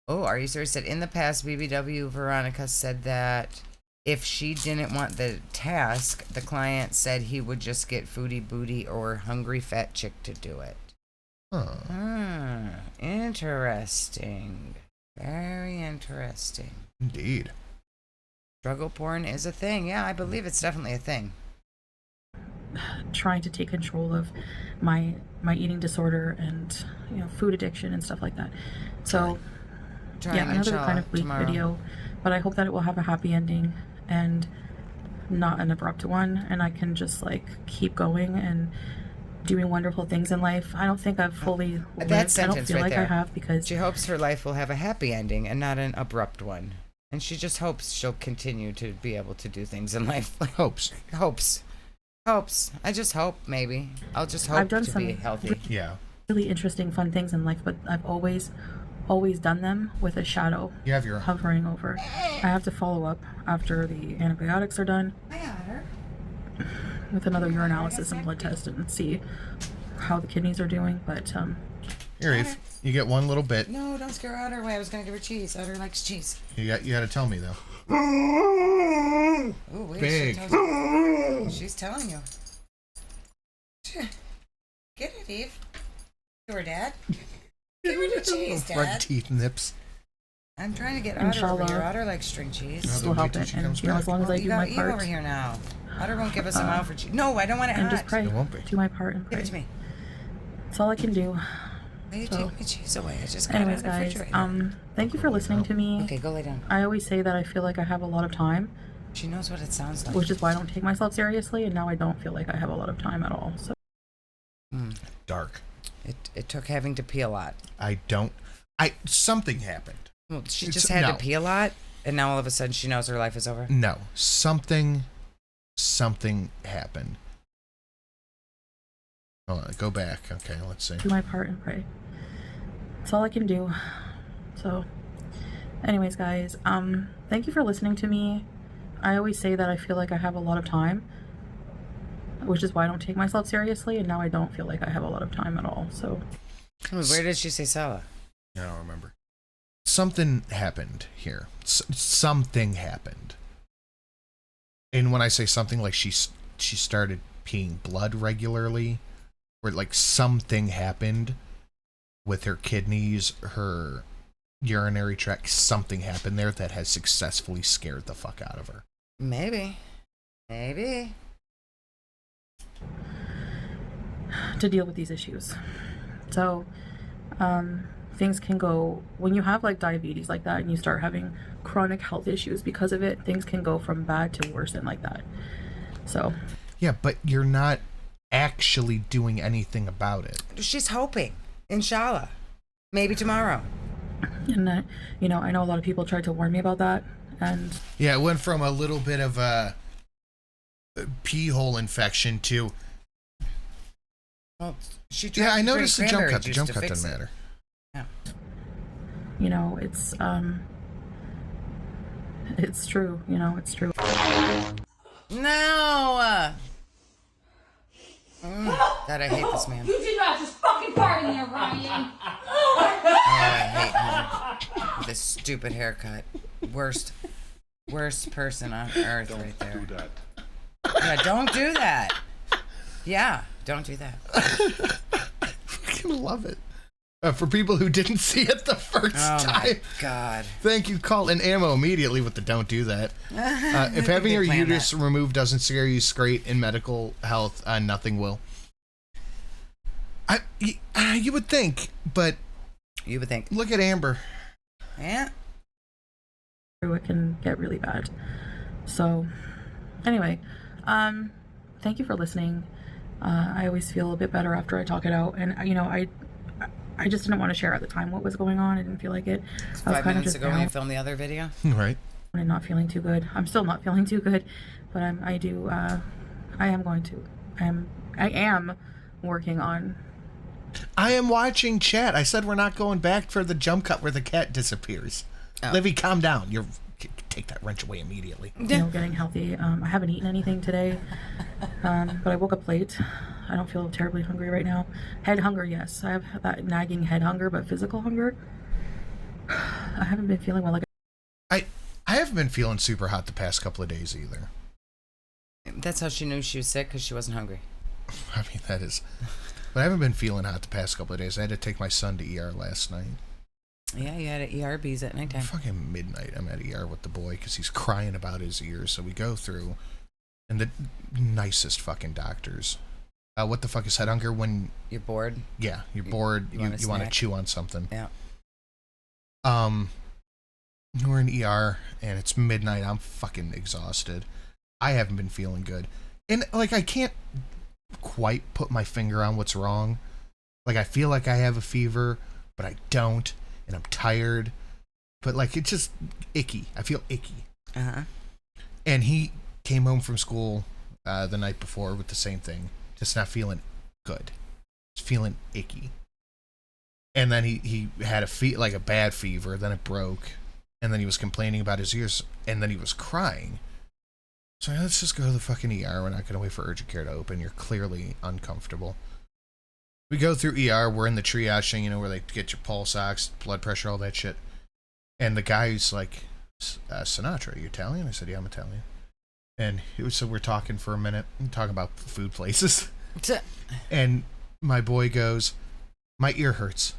Oh, are you serious? That in the past, BBW Veronica said that if she didn't want the task, the client said he would just get Foodie Booty or Hungry Fat Chick to do it. Huh. Interesting. Very interesting. Indeed. Struggle porn is a thing. Yeah, I believe it's definitely a thing. Trying to take control of my eating disorder and food addiction and stuff like that. So another kind of bleak video, but I hope that it will have a happy ending and not an abrupt one, and I can just keep going and doing wonderful things in life. I don't think I've fully lived. That sentence I don't feel right like there. I have, because she hopes her life will have a happy ending and not an abrupt one, and she just hopes she'll continue to be able to do things in life. Hopes. I just hope. Maybe I'll just hope I've done to some be healthy. really interesting, fun things in life, but I've always done them with a shadow hovering over. I have to follow up after the antibiotics are done with another urinalysis and blood test and see how the kidneys are doing. But here, Eve, you get one little bit. No, don't scare Otter away. I was gonna give her cheese. Otter likes cheese. You got to tell me though. Ooh, wait, big. She's telling you. Get it, Eve. To her dad. Give her the cheese, Dad. Front teeth nips. I'm trying to get Otter over here. Otter likes string cheese. This will help it, and as long as I do my Eve part. Over here now. Otter won't give us a mouth for cheese. No, I don't want it and hot. just pray. It won't be. Do my part and pray. Give it to me. That's all I can do. Will you take my cheese away? I just got it out Anyways, of the guys, refrigerator. thank you for listening to me. Okay, go lay down. I always say that I feel like I have a lot of time. She knows what it sounds like. Which is why I don't take myself seriously, and now I don't feel like I have a lot of time at all. So Dark. It took having to pee a lot. Something happened. Well, she just had to pee a lot, and now all of a sudden she knows her life is over? No. Something happened. Hold on, go back. Okay, let's see. Do my part and pray. That's all I can do. So, anyways, guys, thank you for listening to me. I always say that I feel like I have a lot of time, which is why I don't take myself seriously, and now I don't feel like I have a lot of time at all. So, where did she say Sala? I don't remember. Something happened here. Something happened. And when I say something, like she started peeing blood regularly, or something happened with her kidneys, her urinary tract. Something happened there that has successfully scared the fuck out of her. Maybe. To deal with these issues. So, things can go, when you have diabetes like that and you start having chronic health issues because of it, things can go from bad to worse and like that. So. Yeah, but you're not actually doing anything about it. She's hoping. Inshallah. Maybe tomorrow. And I know a lot of people tried to warn me about that, and yeah, it went from a little bit of a pee hole infection to. Well, Yeah, I noticed the jump cut. The jump cut fix doesn't it. matter. Yeah. It's true. It's true. No. God, I hate this man. You did not just fucking fart in there, Ryan. Oh, I hate him. With this stupid haircut. Worst person on earth right there. Don't do that. Yeah, don't do that. Yeah, don't do that. I fucking love it. For people who didn't see it the first Oh time. my God. Thank you. Call an ammo immediately with the don't do that. If having your uterus removed doesn't scare you straight in medical health, nothing will. You would think, but You would think. look at Amber. Yeah. It can get really bad. So, anyway, thank you for listening. I always feel a bit better after I talk it out, and I just didn't want to share at the time what was going on. I didn't feel like it. I was 5 minutes ago when you down filmed the other video. Right. and not feeling too good. I'm still not feeling too good, but I am working on. I am watching chat. I said we're not going back for the jump cut where the cat disappears. Oh. Livy, calm down. Take that wrench away immediately. Getting healthy. I haven't eaten anything today, but I woke up late. I don't feel terribly hungry right now. Head hunger, yes. I have that nagging head hunger, but physical hunger, I haven't been feeling well. I haven't been feeling super hot the past couple of days either. That's how she knew she was sick, because she wasn't hungry. I mean, that is... But I haven't been feeling hot the past couple of days. I had to take my son to ER last night. Yeah, you had ERBs at nighttime. Fucking midnight. I'm at ER with the boy because he's crying about his ears. So we go through, and the nicest fucking doctors. What the fuck is head hunger when... You're bored? Yeah, you're bored. You want to chew on something. Yeah. We're in ER, and it's midnight. I'm fucking exhausted. I haven't been feeling good. And, like, I can't quite put my finger on what's wrong. Like, I feel like I have a fever, but I don't, and I'm tired. But, like, it's just icky. I feel icky. Uh-huh. And he came home from school the night before with the same thing. Just not feeling good. Just feeling icky. And then he had a bad fever, then it broke, and then he was complaining about his ears, and then he was crying. So let's just go to the fucking ER. We're not going to wait for urgent care to open. You're clearly uncomfortable. We go through ER. We're in the triage thing, where they get your pulse ox, blood pressure, all that shit. And the guy's like, Sinatra, are you Italian? I said, yeah, I'm Italian. And so we're talking for a minute, talking about food places. And my boy goes, my ear hurts.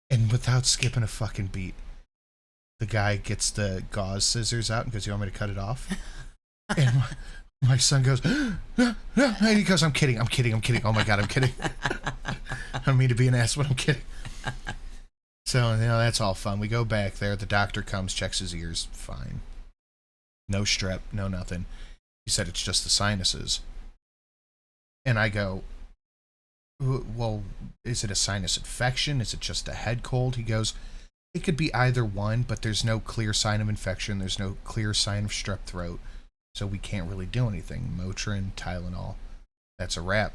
And without skipping a fucking beat, the guy gets the gauze scissors out and goes, you want me to cut it off? And my son goes, and he goes, I'm kidding. Oh my God, I'm kidding. I don't mean to be an ass, but I'm kidding. So, that's all fun. We go back there. The doctor comes, checks his ears. Fine. No strep, no nothing. He said it's just the sinuses. And I go, well, is it a sinus infection? Is it just a head cold? He goes, it could be either one, but there's no clear sign of infection. There's no clear sign of strep throat. So we can't really do anything. Motrin, Tylenol, that's a wrap.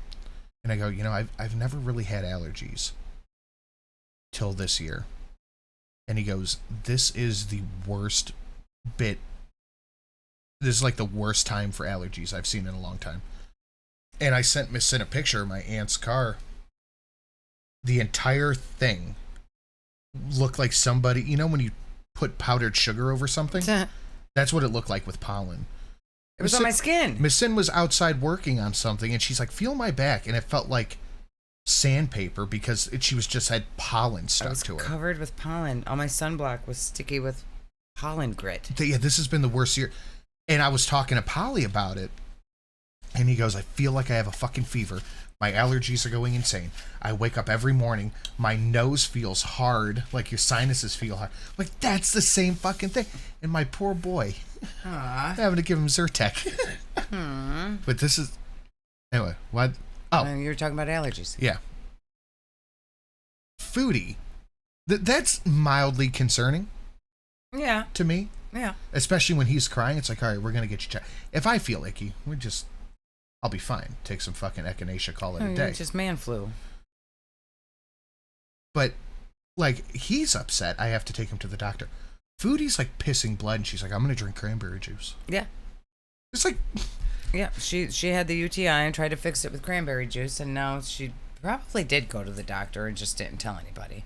And I go, I've never really had allergies till this year. And he goes, this is the worst bit. This is like the worst time for allergies I've seen in a long time. And I sent Miss Sin a picture of my aunt's car. The entire thing looked like somebody, when you put powdered sugar over something? That's what it looked like with pollen. It was on my skin. Miss Sin was outside working on something, and she's like, feel my back. And it felt like sandpaper because she was just had pollen stuck to her. Covered with pollen. All my sunblock was sticky with pollen grit. Yeah, this has been the worst year. And I was talking to Polly about it, and he goes, I feel like I have a fucking fever. My allergies are going insane. I wake up every morning. My nose feels hard, like your sinuses feel hard. Like, that's the same fucking thing. And my poor boy, I'm having to give him Zyrtec. But this is... Anyway, what? Oh. You were talking about allergies. Yeah. Foodie That's mildly concerning Yeah. to me. Yeah. Especially when he's crying. It's like, all right, we're going to get you checked. If I feel icky, I'll be fine. Take some fucking echinacea, call it a day. Just man flu. But, like, he's upset. I have to take him to the doctor. Foodie's, like, pissing blood, and she's like, I'm going to drink cranberry juice. Yeah. It's like... Yeah, she had the UTI and tried to fix it with cranberry juice, and now she probably did go to the doctor and just didn't tell anybody.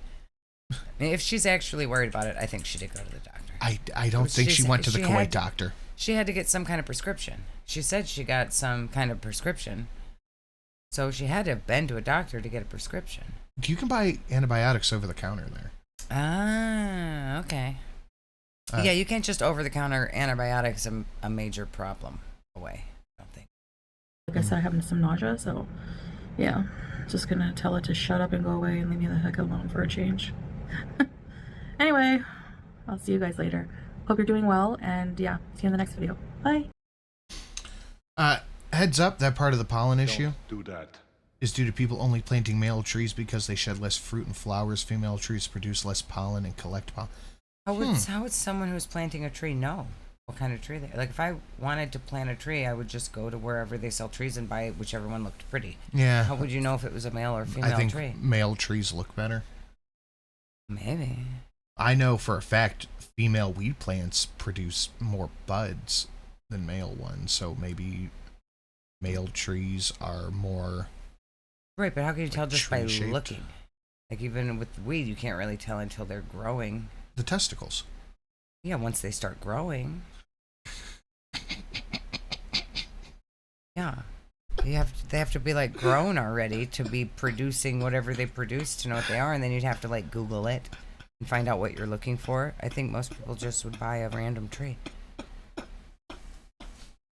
I mean, if she's actually worried about it, I think she did go to the doctor. I don't think she went to the Kuwait doctor. She had to get some kind of prescription. She said she got some kind of prescription. So she had to have been to a doctor to get a prescription. You can buy antibiotics over the counter there. Ah, okay. Yeah, you can't just over-the-counter antibiotics a major problem away, I don't think. Like I said, I'm having some nausea, so yeah. Just gonna tell it to shut up and go away and leave me the heck alone for a change. Anyway, I'll see you guys later. Hope you're doing well, and yeah, see you in the next video. Bye. Heads up, that part of the pollen issue do that. is due to people only planting male trees because they shed less fruit and flowers. Female trees produce less pollen and collect pollen. How would someone who's planting a tree know what kind of tree they like? If I wanted to plant a tree, I would just go to wherever they sell trees and buy whichever one looked pretty. Yeah. How would you know if it was a male or female I think tree? male trees look better. Maybe. I know for a fact female weed plants produce more buds than male ones, so maybe male trees are more... Right, but how can you tell just by tree-shaped. looking? Like, even with weed, you can't really tell until they're growing. The testicles. Yeah, once they start growing. Yeah. They have to be, like, grown already to be producing whatever they produce to know what they are, and then you'd have to, like, Google it and find out what you're looking for. I think most people just would buy a random tree.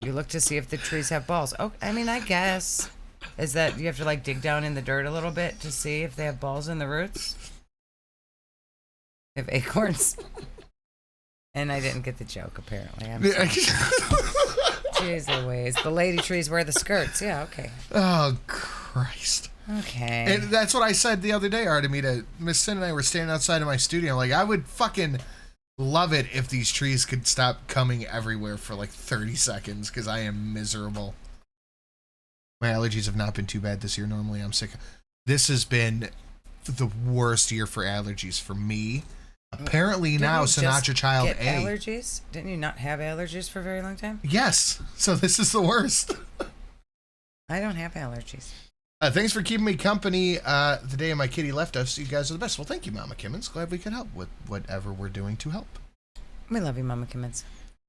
You look to see if the trees have balls. Oh, I mean, I guess. Is that you have to, like, dig down in the dirt a little bit to see if they have balls in the roots? If acorns. And I didn't get the joke, apparently. I'm sorry. Jeez Louise. The lady trees wear the skirts. Yeah, okay. Oh, Christ. Okay. And that's what I said the other day, Artemida. Miss Sin and I were standing outside of my studio. Like, I would fucking love it if these trees could stop coming everywhere for like 30 seconds, because I am miserable. My allergies have not been too bad this year. Normally I'm sick. This has been the worst year for allergies for me. Apparently now Sinatra Child A. Allergies? Didn't you not have allergies for a very long time? Yes. So this is the worst. I don't have allergies. Thanks for keeping me company the day my kitty left us. You guys are the best. Well, thank you, Mama Kimmins. Glad we could help with whatever we're doing to help. We love you, Mama Kimmins.